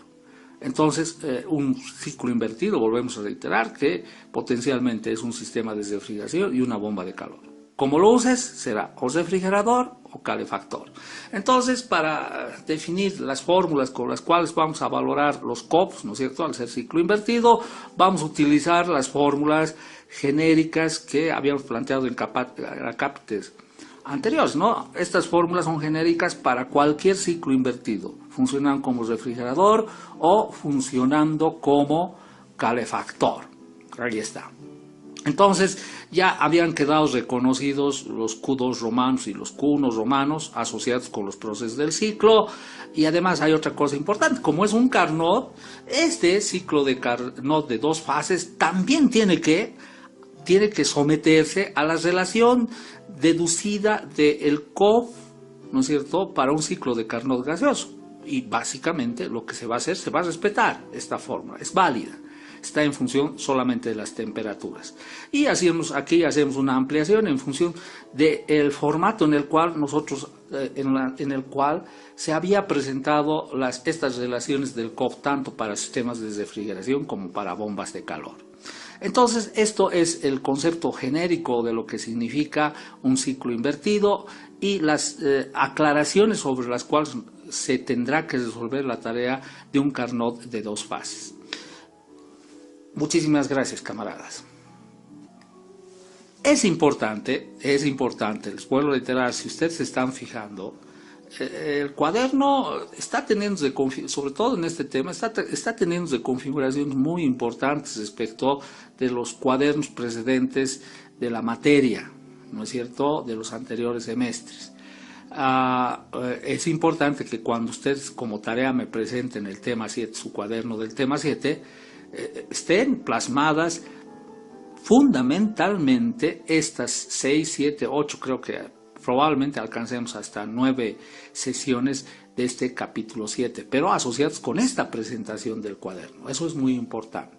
Entonces, un ciclo invertido, volvemos a reiterar, que potencialmente es un sistema de refrigeración y una bomba de calor. Como lo uses, será o refrigerador o calefactor. Entonces, para definir las fórmulas con las cuales vamos a valorar los COPs, ¿no es cierto?, al ser ciclo invertido, vamos a utilizar las fórmulas genéricas que habíamos planteado en capítulos anteriores, ¿no? Estas fórmulas son genéricas para cualquier ciclo invertido, funcionando como refrigerador o funcionando como calefactor. Ahí está. Entonces ya habían quedado reconocidos los Q2 romanos y los Q1 romanos asociados con los procesos del ciclo, y además hay otra cosa importante: como es un Carnot, este ciclo de Carnot de dos fases también tiene que someterse a la relación deducida del COP, ¿no es cierto?, para un ciclo de Carnot gaseoso. Y básicamente lo que se va a hacer, se va a respetar esta fórmula, es válida, está en función solamente de las temperaturas. Y aquí hacemos una ampliación en función del formato en el cual nosotros, en el cual se había presentado estas relaciones del COP tanto para sistemas de refrigeración como para bombas de calor. Entonces, esto es el concepto genérico de lo que significa un ciclo invertido y las aclaraciones sobre las cuales se tendrá que resolver la tarea de un Carnot de dos fases. Muchísimas gracias, camaradas. Es importante, les vuelvo a reiterar, si ustedes se están fijando, el cuaderno está teniendo, sobre todo en este tema, está teniendo reconfiguraciones muy importantes respecto de los cuadernos precedentes de la materia, ¿no es cierto?, de los anteriores semestres. Es importante que cuando ustedes como tarea me presenten el tema 7, su cuaderno del tema 7, estén plasmadas fundamentalmente estas 6, 7, 8, creo que probablemente alcancemos hasta 9 sesiones de este capítulo 7, pero asociadas con esta presentación del cuaderno. Eso es muy importante.